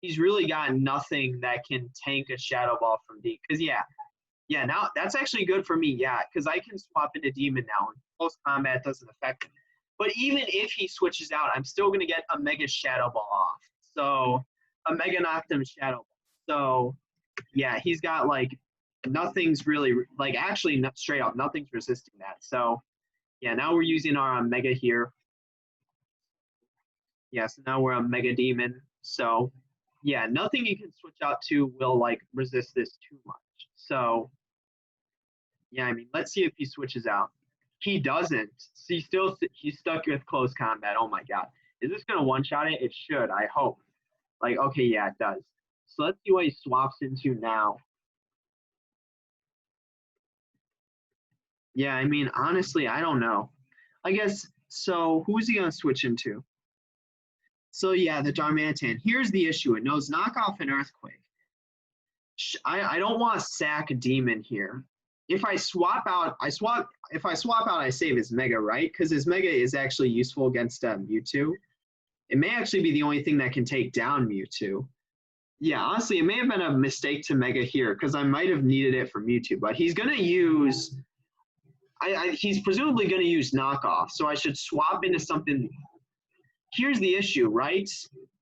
[SPEAKER 1] He's really got nothing that can tank a Shadow Ball from D. Because yeah, now that's actually good for me. Yeah, because I can swap into Demon now, and Close Combat doesn't affect him. But even if he switches out, I'm still going to get a Mega Shadow Ball off. So a Mega Noctum Shadow Ball. So yeah, he's got like nothing's really like actually not straight up nothing's resisting that. So yeah, now we're using our Mega here. Yeah, so now we're on Mega Demon. So yeah, nothing you can switch out to will like resist this too much. So yeah, I mean, let's see if he switches out. He doesn't. He's stuck with Close Combat. Oh my god. Is this gonna one-shot it? It should, I hope. Like, okay, yeah, it does. So let's see what he swaps into now. Yeah, I mean, honestly, I don't know. I guess, so who's he gonna switch into? So yeah, the Darmanitan. Here's the issue. It knows Knockoff and Earthquake. I don't want to sack a Demon here. If I swap out, I save his Mega, right? Because his Mega is actually useful against Mewtwo. It may actually be the only thing that can take down Mewtwo. Yeah, honestly, it may have been a mistake to Mega here because I might have needed it for Mewtwo. But he's going to use, he's presumably going to use Knockoff. So I should swap into something. Here's the issue, right?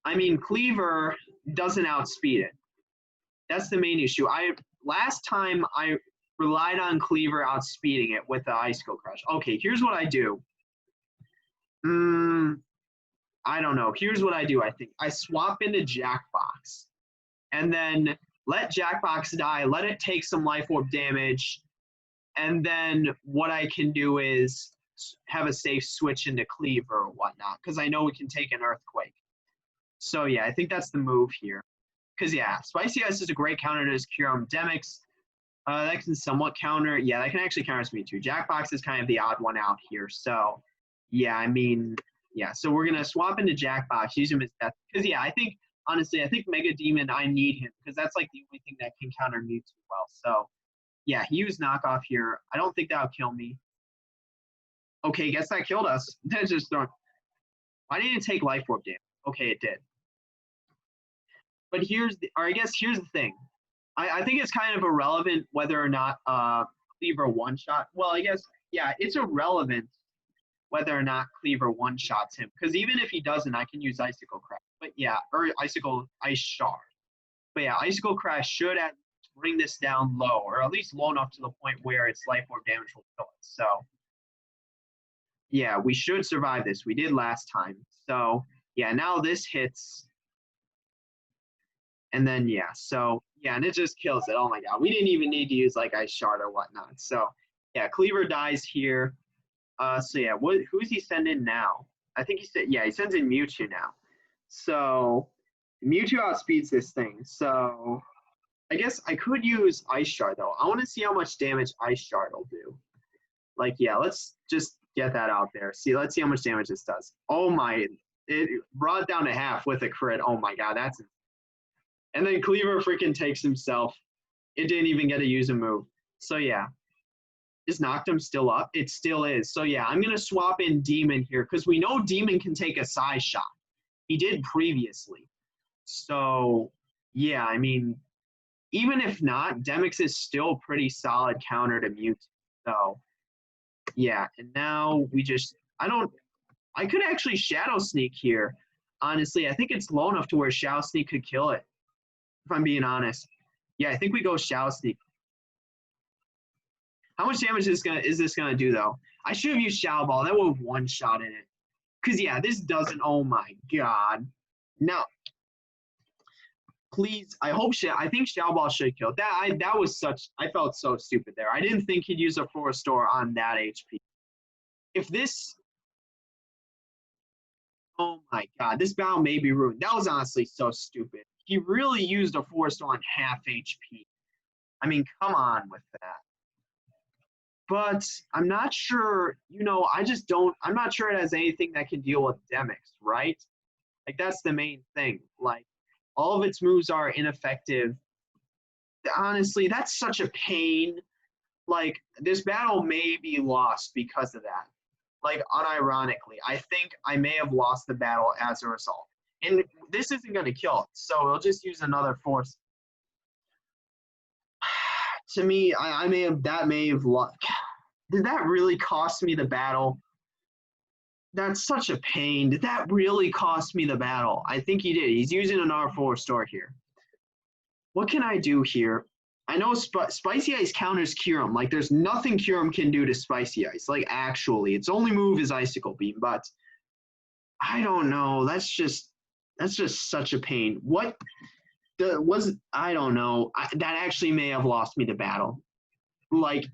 [SPEAKER 1] I mean, Cleaver doesn't outspeed it. That's the main issue. Last time I relied on Cleaver outspeeding it with the Icicle Crush. Okay, here's what I do. I don't know. Here's what I do, I think. I swap into Jackbox. And then let Jackbox die. Let it take some Life Orb damage. And then what I can do is have a safe switch into Cleaver or whatnot. Because I know we can take an Earthquake. So yeah, I think that's the move here. Because yeah, Spicy Ice is a great counter to his Kyurem Demix. That can somewhat counter. Yeah, that can actually counter me too. Jackbox is kind of the odd one out here. So yeah, I mean, yeah. So we're gonna swap into Jackbox, use him as death. Because yeah, honestly, I think Mega Demon, I need him because that's like the only thing that can counter Mewtwo well. So yeah, he used Knockoff here. I don't think that'll kill me. Okay, guess that killed us. That's just throwing. Why didn't it take Life Orb damage? Okay, it did. But here's the thing. I think it's kind of irrelevant whether or not Cleaver one-shot. Well, I guess, yeah, it's irrelevant whether or not Cleaver one-shots him. Because even if he doesn't, I can use Icicle Crash. But yeah, or Icicle Ice Shard. But yeah, Icicle Crash should bring this down low, or at least low enough to the point where its life orb damage will kill it. So yeah, we should survive this. We did last time. So yeah, now this hits. And then yeah, so yeah, and it just kills it. Oh my god, we didn't even need to use like Ice Shard or whatnot. So yeah, Cleaver dies here. So yeah, who's he sending now? I think he sends in Mewtwo now. So Mewtwo outspeeds this thing. So I guess I could use Ice Shard though. I want to see how much damage Ice Shard will do. Like yeah, let's just get that out there. Let's see how much damage this does. Oh my, it brought it down to half with a crit. Oh my god, that's. And then Cleaver freaking takes himself. It didn't even get to use a move. So yeah. Is Noctum still up? It still is. So yeah, I'm going to swap in Demon here because we know Demon can take a Psy shot. He did previously. So yeah, I mean, even if not, Demix is still pretty solid counter to Mewtwo. So yeah, and now we just, I could actually Shadow Sneak here. Honestly, I think it's low enough to where Shadow Sneak could kill it, if I'm being honest. Yeah, I think we go Shadow Sneak. How much damage is this gonna do though? I should have used Shadow Ball. That would have one shot in it. Cause yeah, this doesn't. Oh my god. No. Please, I think Shadow Ball should kill. That was such. I felt so stupid there. I didn't think he'd use a Force Store on that HP. If this. Oh my god, this battle may be ruined. That was honestly so stupid. He really used a Force Store on half HP. I mean, come on with that. But I'm not sure, I'm not sure it has anything that can deal with Demix, right? Like, that's the main thing. Like, all of its moves are ineffective. Honestly, that's such a pain. Like, this battle may be lost because of that. Like, unironically, I think I may have lost the battle as a result. And this isn't going to kill it, so we'll just use another Force. To me, that may have lost. Did that really cost me the battle? That's such a pain. Did that really cost me the battle? I think he did. He's using an R4 store here. What can I do here? I know Spicy Ice counters Kyurem. Like, there's nothing Kyurem can do to Spicy Ice. Like, actually, its only move is Icicle Beam. But I don't know. That's just such a pain. I don't know. That actually may have lost me the battle. Like,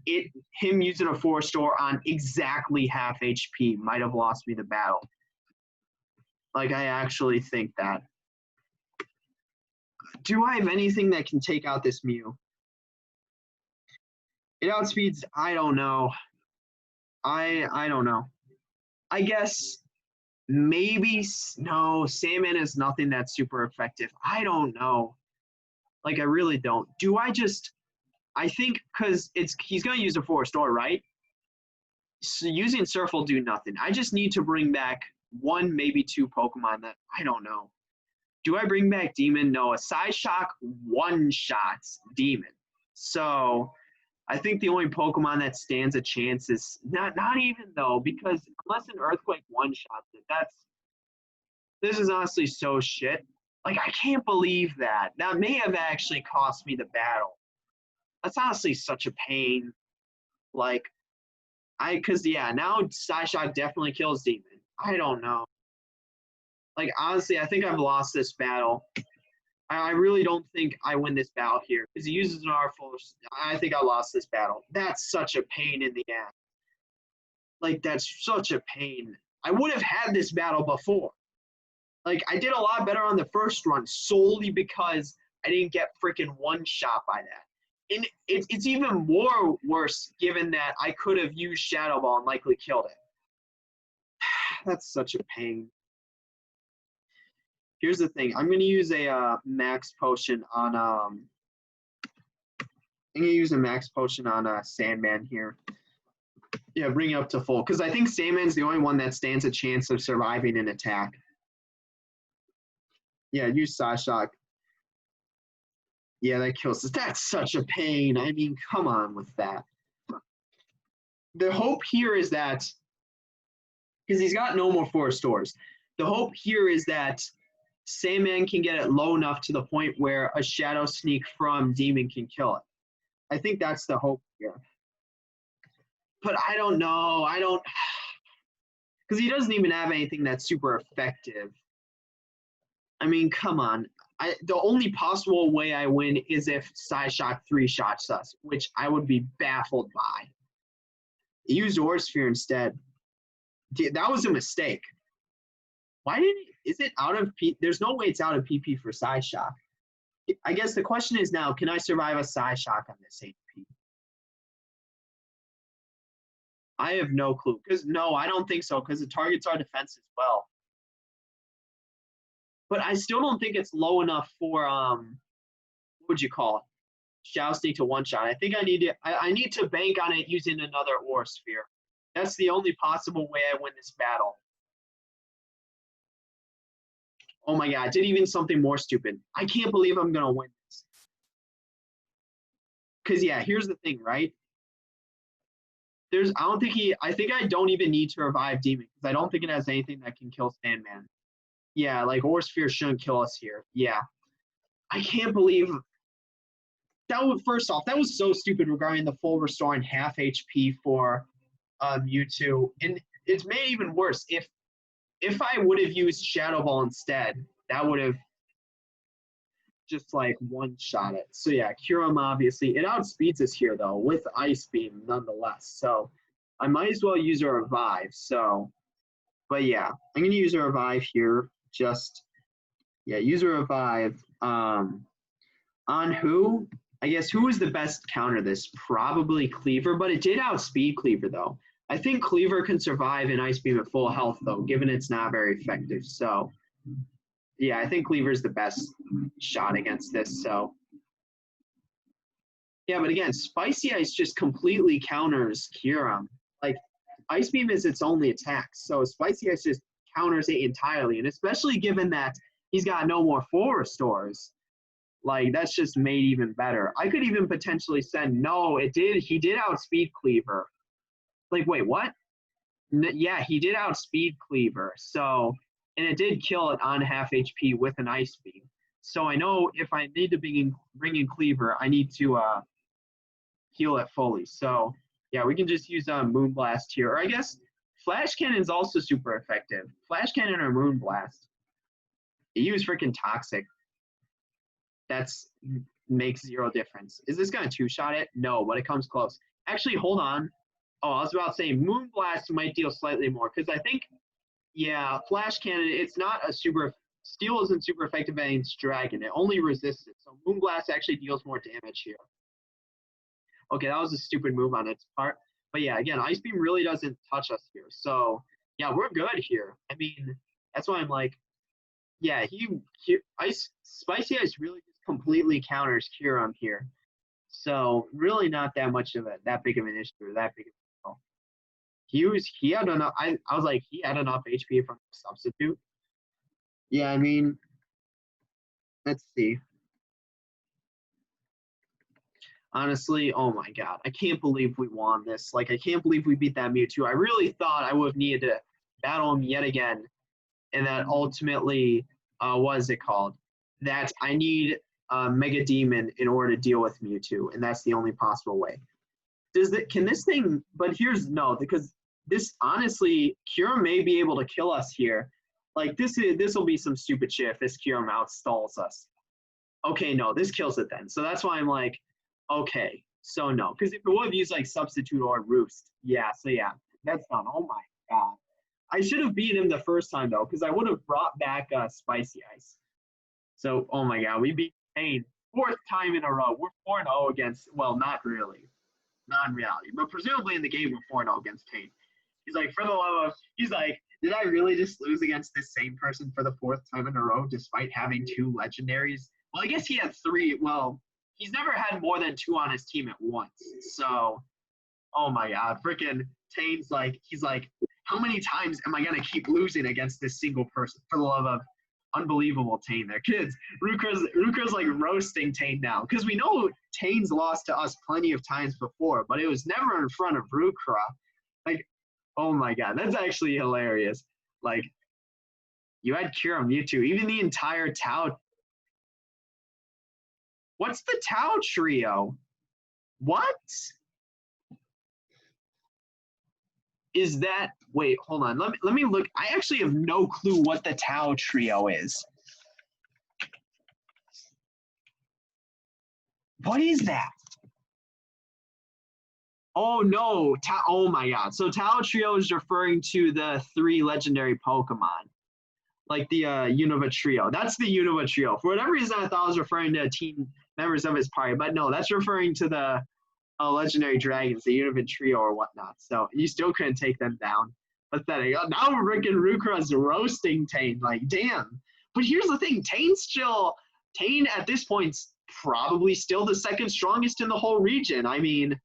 [SPEAKER 1] him using a Force Store on exactly half HP might have lost me the battle. Like, I actually think that. Do I have anything that can take out this Mew? It outspeeds, I don't know. I don't know. I guess maybe, no, Sandman is nothing that's super effective. I don't know. Like, I really don't. I think because he's going to use a Force Store, right? So using Surf will do nothing. I just need to bring back one, maybe two Pokemon that, I don't know. Do I bring back Demon? No, a Psyshock one-shots Demon. So I think the only Pokemon that stands a chance is not even though, because unless an Earthquake one-shots it, this is honestly so shit. Like, I can't believe that. That may have actually cost me the battle. That's honestly such a pain. Like, because now Psyshock definitely kills Demon. I don't know. Like, honestly, I think I've lost this battle. I really don't think I win this battle here because he uses an R-Force. I think I lost this battle. That's such a pain in the ass. Like, that's such a pain. I would have had this battle before. Like, I did a lot better on the first run solely because I didn't get freaking one shot by that. And it's even more worse given that I could have used Shadow Ball and likely killed it. That's such a pain. Here's the thing. I'm going to use a max potion on Sandman here. Yeah, bring it up to full. Because I think Sandman's the only one that stands a chance of surviving an attack. Yeah, use Psyshock. Yeah, that kills us. That's such a pain. I mean, come on with that. The hope here is that, because he's got no more 4-stars, the hope here is that Sandman can get it low enough to the point where a Shadow Sneak from Demon can kill it. I think that's the hope here. But I don't know. I don't, because he doesn't even have anything that's super effective. I mean, come on. The only possible way I win is if Psyshock 3-shots us, which I would be baffled by. Use Orsphere instead. That was a mistake. Why didn't is it out of P? There's no way it's out of PP for Psyshock. I guess the question is now, can I survive a Psyshock on this HP? I have no clue. Because no, I don't think so, because it targets our defense as well. But I still don't think it's low enough for what would you call it? Shadow Sneak to one-shot. I think I need to bank on it using another Aura Sphere. That's the only possible way I win this battle. Oh my god, I did even something more stupid. I can't believe I'm gonna win this. Cause yeah, here's the thing, right? I think I don't even need to revive Demon, because I don't think it has anything that can kill Sandman. Yeah, like Aura Sphere shouldn't kill us here. Yeah. I can't believe that was, first off, that was so stupid regarding the full restore and half HP for Mewtwo. And it's made even worse. If I would have used Shadow Ball instead, that would have just like one-shot it. So yeah, Kyurem obviously, it outspeeds us here though, with Ice Beam nonetheless. So I might as well use a Revive. So, but yeah, I'm going to use a Revive here. Just, yeah, use a Revive. On who? I guess who is the best counter this? Probably Cleaver, but it did outspeed Cleaver though. I think Cleaver can survive in Ice Beam at full health though, given it's not very effective. So yeah, I think Cleaver's the best shot against this. So yeah, but again, Spicy Ice just completely counters Kyurem. Like Ice Beam is its only attack, so Spicy Ice just counters it entirely, and especially given that he's got no more full restores. Like, that's just made even better. I could even potentially send, no, he did outspeed Cleaver. Like, wait, what? Yeah, he did outspeed Cleaver. So, and it did kill it on half HP with an Ice Beam. So I know if I need to bring in Cleaver, I need to heal it fully. So, yeah, we can just use Moonblast here. Or I guess Flash Cannon is also super effective. Flash Cannon or Moonblast. Use freaking Toxic. That's makes zero difference. Is this going to two-shot it? No, but it comes close. Actually, hold on. Oh, I was about to say Moonblast might deal slightly more, because I think, yeah, Flash Cannon, it's not a super, Steel isn't super effective against Dragon. It only resists it. So Moonblast actually deals more damage here. Okay, that was a stupid move on its part. But yeah, again, Ice Beam really doesn't touch us here. So yeah, we're good here. I mean, that's why I'm like, yeah, Spicy Ice really just completely counters Kyurem here. So really not that much of that big of an issue or that big of a deal. He had enough. I was like, he had enough HP from the substitute. Yeah, I mean, let's see. Honestly, oh my god, I can't believe we won this. Like, I can't believe we beat that Mewtwo. I really thought I would have needed to battle him yet again, and that ultimately, what is it called? That I need Mega Demon in order to deal with Mewtwo, and that's the only possible way. Can this thing? But here's no, because this honestly, Kyurem may be able to kill us here. Like this will be some stupid shit if this Kyurem outstalls us. Okay, no, this kills it then. So that's why I'm like, okay, so no, because if it would have used like Substitute or Roost, yeah, so yeah, that's done. Oh my god. I should have beaten him the first time, though, because I would have brought back Spicy Ice. So, oh my god, we beat Pain. 4th time in a row. We're 4-0 against, well, not really. Not in reality. But presumably in the game, we're 4-0 against Pain. He's like, for the love of, he's like, did I really just lose against this same person for the 4th time in a row, despite having 2 legendaries? Well, I guess he had 3. Well, he's never had more than 2 on his team at once. So, oh my god, freaking Tane's like, he's like, how many times am I going to keep losing against this single person? For the love of, unbelievable Tane there. Kids, Rukra's like roasting Tane now. Because we know Tane's lost to us plenty of times before, but it was never in front of Rukra. Like, oh my god, that's actually hilarious. Like, you had Kira Mewtwo, even the entire Tao. What's the Tao trio? What? Is that, wait, hold on. Let me look. I actually have no clue what the Tao trio is. What is that? Oh no, oh my god. So Tao trio is referring to the 3 legendary Pokemon. Like the Unova trio. That's the Unova trio. For whatever reason, I thought I was referring to team members of his party, but no, that's referring to the legendary dragons, the Unova trio or whatnot. So you still couldn't take them down. Pathetic. Now freaking Rukra's roasting Tane. Like, damn. But here's the thing. Tane at this point's probably still the 2nd strongest in the whole region. I mean,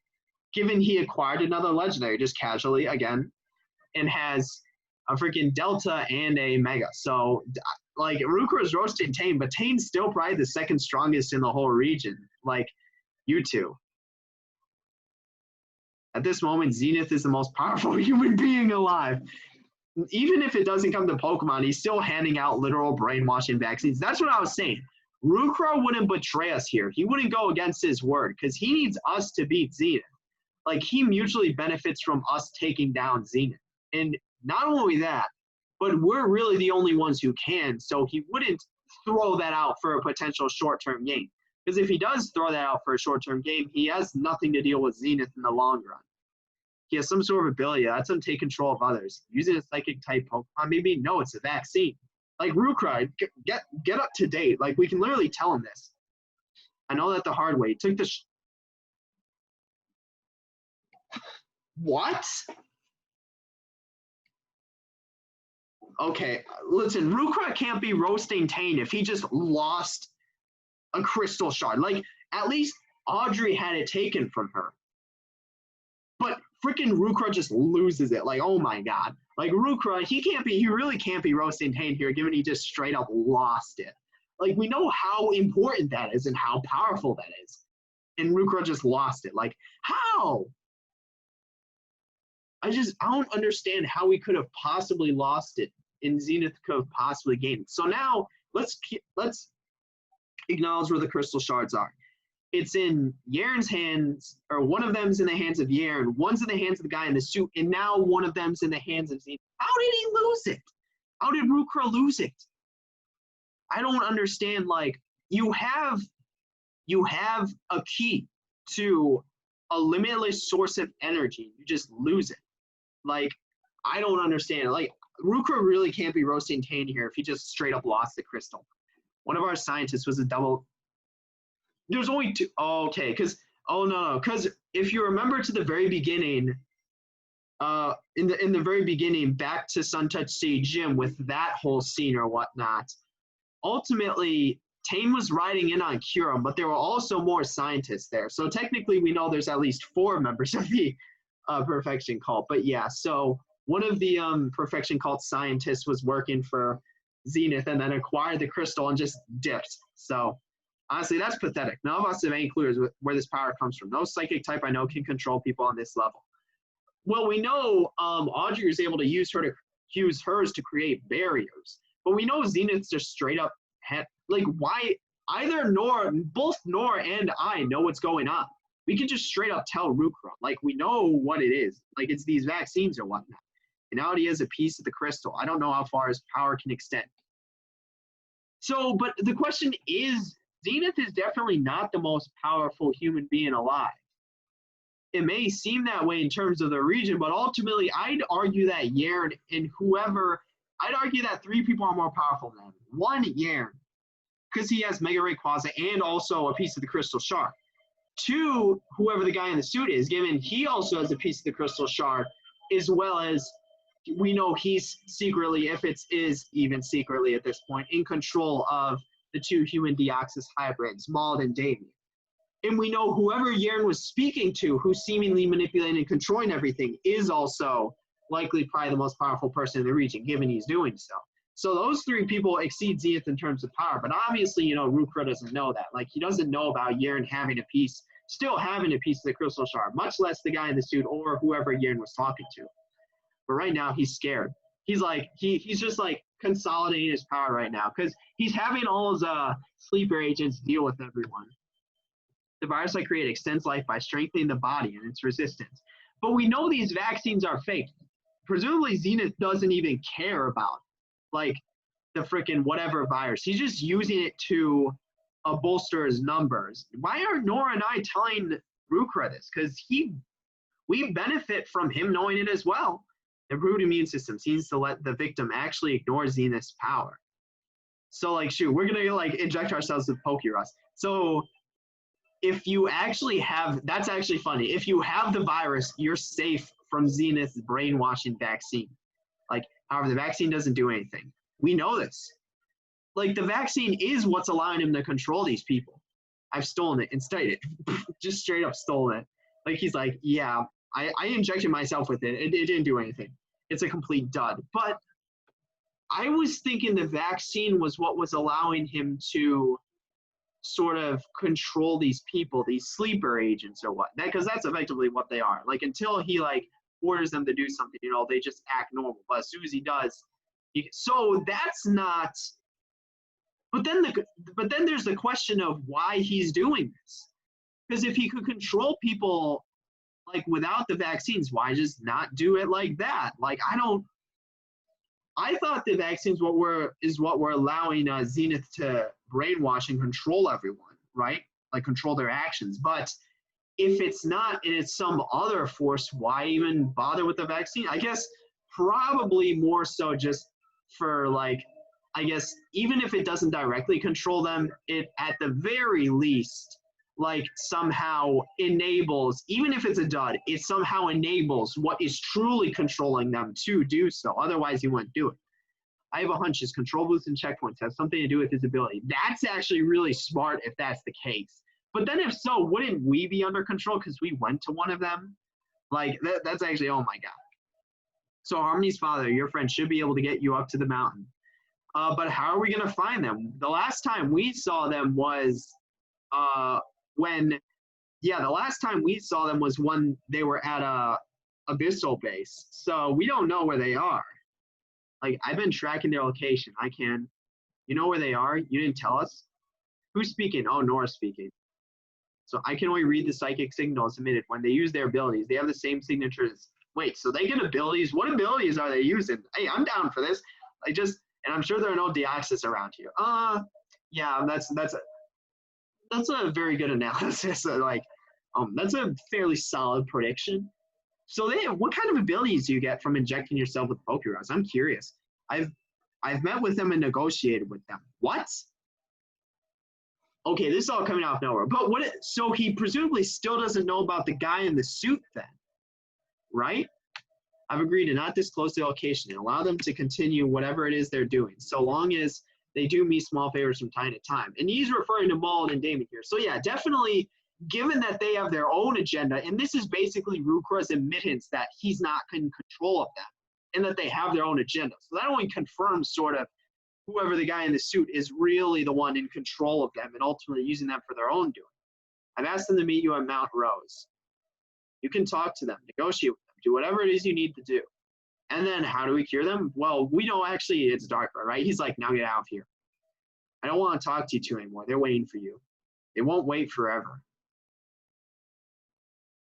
[SPEAKER 1] given he acquired another legendary just casually again and has a freaking Delta and a Mega. So, like, Rukra's roasting Tane, but Tane's still probably the 2nd strongest in the whole region. Like, you two. At this moment, Zenith is the most powerful human being alive. Even if it doesn't come to Pokemon, he's still handing out literal brainwashing vaccines. That's what I was saying. Rukra wouldn't betray us here. He wouldn't go against his word because he needs us to beat Zenith. Like, he mutually benefits from us taking down Zenith. And not only that, but we're really the only ones who can, so he wouldn't throw that out for a potential short-term gain. Because if he does throw that out for a short-term game, he has nothing to deal with Zenith in the long run. He has some sort of ability that lets him take control of others. Using a Psychic-type Pokemon, maybe, no, it's a vaccine. Like, Rukra, get up to date. Like, we can literally tell him this. I know that the hard way. He took the What? Okay, listen, Rukra can't be roasting Tane if he just lost a crystal shard. Like, at least Audrey had it taken from her. But freaking Rukra just loses it. Like, oh my god. Like, Rukra, he really can't be roasting Tane here, given he just straight up lost it. Like, we know how important that is and how powerful that is. And Rukra just lost it. Like, how? I don't understand how we could have possibly lost it and Zenith could have possibly gained it. So now let's acknowledge where the crystal shards are. It's in Yaren's hands, or one of them's in the hands of Yaren, one's in the hands of the guy in the suit, and now one of them's in the hands of Zenith. How did he lose it? How did Rukra lose it? I don't understand. Like, you have a key to a limitless source of energy. You just lose it. Like, I don't understand. Like, Rukra really can't be roasting Tane here if he just straight up lost the crystal. One of our scientists was a double. There's only 2. Oh, okay, because if you remember to the very beginning, in the very beginning, back to Suntouch City Gym with that whole scene or whatnot, ultimately Tane was riding in on Kyurem, but there were also more scientists there. So technically, we know there's at least 4 members of the Perfection Cult. But yeah, so one of the Perfection Cult scientists was working for Zenith and then acquired the crystal and just dipped. So honestly, that's pathetic. None of us have any clues where this power comes from. No psychic type I know can control people on this level. Well, we know Audrey was able to use hers to create barriers. But we know Zenith just straight up like, why both Nora and I know what's going on. We can just straight up tell Rukra. Like, we know what it is. Like, it's these vaccines or whatnot. And now he has a piece of the crystal. I don't know how far his power can extend. So, but the question is, Zenith is definitely not the most powerful human being alive. It may seem that way in terms of the region, but ultimately, I'd argue that Yaren and I'd argue that 3 people are more powerful than him. 1, Yaren, because he has Mega Rayquaza and also a piece of the crystal shard. 2, whoever the guy in the suit is, given he also has a piece of the crystal shard, as well as we know he's secretly, if it is even secretly at this point, in control of the 2 human Deoxys hybrids, Maud and Damien. And we know whoever Yaren was speaking to, who's seemingly manipulating and controlling everything, is also likely probably the most powerful person in the region, given he's doing so. So those three people exceed Zenith in terms of power. But obviously, you know, Rukra doesn't know that. Like, he doesn't know about Yearn having a piece, still having a piece of the crystal shard, much less the guy in the suit or whoever Yearn was talking to. But right now, he's scared. He's like, he's just like consolidating his power right now because he's having all his sleeper agents deal with everyone. The virus I create extends life by strengthening the body and its resistance. But we know these vaccines are fake. Presumably, Zenith doesn't even care about like the freaking whatever virus. He's just using it to bolster his numbers. Why are Nora and I telling Rukra this? Because we benefit from him knowing it as well. The improved immune system seems to let the victim actually ignore Zenith's power. So like, shoot, we're gonna like inject ourselves with Pokerus. So if you actually have, that's actually funny. If you have the virus, you're safe from Zenith's brainwashing vaccine. Like, however, the vaccine doesn't do anything. We know this. Like, the vaccine is what's allowing him to control these people. I've stolen it and studied it. Just straight up stolen it. Like, he's like, yeah, I injected myself with it. It didn't do anything. It's a complete dud. But I was thinking the vaccine was what was allowing him to sort of control these people, these sleeper agents or what. Because that's effectively what they are. Like, until he, like, orders them to do something, you know, they just act normal. But as soon as he does, so that's not. But then there's the question of why he's doing this. Because if he could control people like without the vaccines, why just not do it like that? Like, I thought the vaccines is what we're allowing Zenith to brainwash and control everyone, right? Like, control their actions. But if it's not and it's some other force, why even bother with the vaccine? I guess probably more so just for, like, I guess even if it doesn't directly control them, it at the very least, like, somehow enables, even if it's a dud, it somehow enables what is truly controlling them to do so. Otherwise, he wouldn't do it. I have a hunch his control boosts and checkpoints have something to do with his ability. That's actually really smart if that's the case. But then if so, wouldn't we be under control because we went to one of them? Like, that's actually, oh my God. So Harmony's father, your friend, should be able to get you up to the mountain. But how are we going to find them? The last time we saw them was when they were at a Abyssal base. So we don't know where they are. Like, I've been tracking their location. I can. You know where they are? You didn't tell us? Who's speaking? Oh, Nora's speaking. So I can only read the psychic signals emitted when they use their abilities. They have the same signatures. Wait, so they get abilities? What abilities are they using? Hey, I'm down for this. And I'm sure there are no Deoxys around here. Yeah, that's a very good analysis. That's a fairly solid prediction. So what kind of abilities do you get from injecting yourself with Pokerus? I'm curious. I've met with them and negotiated with them. What? Okay, this is all coming out of nowhere. But so he presumably still doesn't know about the guy in the suit then, right? I've agreed to not disclose the location and allow them to continue whatever it is they're doing, so long as they do me small favors from time to time. And he's referring to Mullen and Damon here. So yeah, definitely, given that they have their own agenda, and this is basically Rukra's admittance that he's not in control of them, and that they have their own agenda. So that only confirms sort of whoever the guy in the suit is really the one in control of them and ultimately using them for their own doing. I've asked them to meet you at Mount Rose. You can talk to them, negotiate with them, do whatever it is you need to do. And then how do we cure them? Well, we know actually it's darker, right? He's like, now get out of here. I don't want to talk to you two anymore. They're waiting for you. They won't wait forever.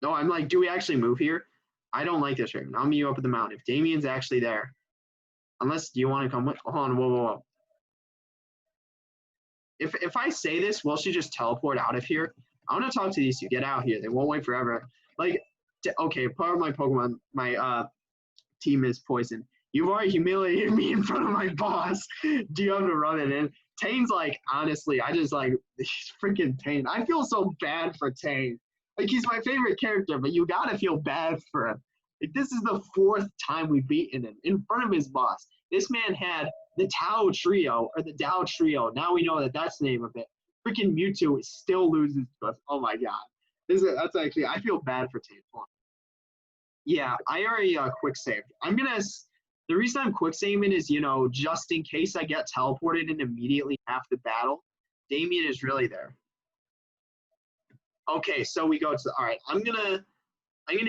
[SPEAKER 1] No, I'm like, do we actually move here? I don't like this right now. I'll meet you up at the mountain. If Damien's actually there, unless, do you want to come with? Hold on, whoa. If I say this, will she just teleport out of here? I want to talk to these two. Get out here. They won't wait forever. Like, okay, part of my Pokemon, my team is poison. You've already humiliated me in front of my boss. Do you have to run it in? Tane's like, honestly, I just like, freaking Tane. I feel so bad for Tane. Like, he's my favorite character, but you gotta feel bad for him. Like, this is the 4th time we've beaten him in front of his boss. This man had the Tao Trio, or the Tao Trio. Now we know that that's the name of it. Freaking Mewtwo still loses to us. Oh my god. That's actually, I feel bad for Tane. Yeah, I already quick saved. I'm gonna The reason I'm quick saving is, just in case I get teleported and immediately after the battle, Damien is really there. Okay, so we go to all right. I'm gonna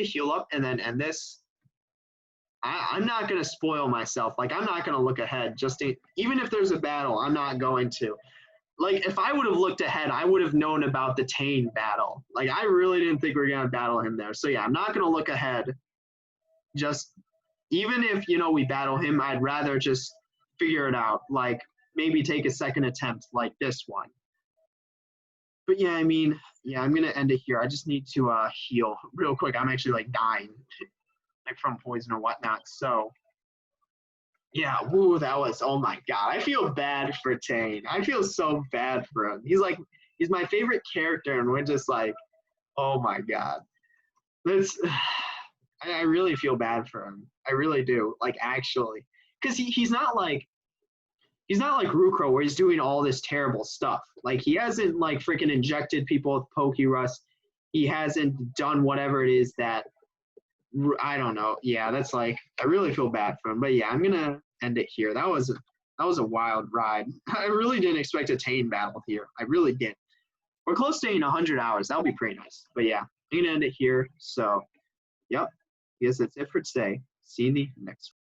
[SPEAKER 1] heal up and then end this. I'm not gonna spoil myself. Like I'm not gonna look ahead. Even if there's a battle, I'm not going to. Like if I would have looked ahead, I would have known about the Tane battle. Like I really didn't think we were gonna battle him there. So yeah, I'm not gonna look ahead. Just even if we battle him, I'd rather just figure it out. Like maybe take a second attempt like this one. But yeah, I'm gonna end it here. I just need to heal real quick. I'm actually like dying, like from poison or whatnot. So yeah, woo, that was, oh my god. I feel bad for Tane. I feel so bad for him. He's my favorite character, and we're just like, oh my god. I really feel bad for him. I really do. Like actually, because he's not like Rukro where he's doing all this terrible stuff. Like he hasn't like freaking injected people with Pokerust. He hasn't done whatever it is that I don't know. Yeah, that's like I really feel bad for him. But yeah, I'm gonna end it here. That was a wild ride. I really didn't expect a Tane battle here. I really didn't. We're close to 100 hours. That'll be pretty nice. But yeah, I'm gonna end it here. So, yep. I guess that's it for today. See you in the next one.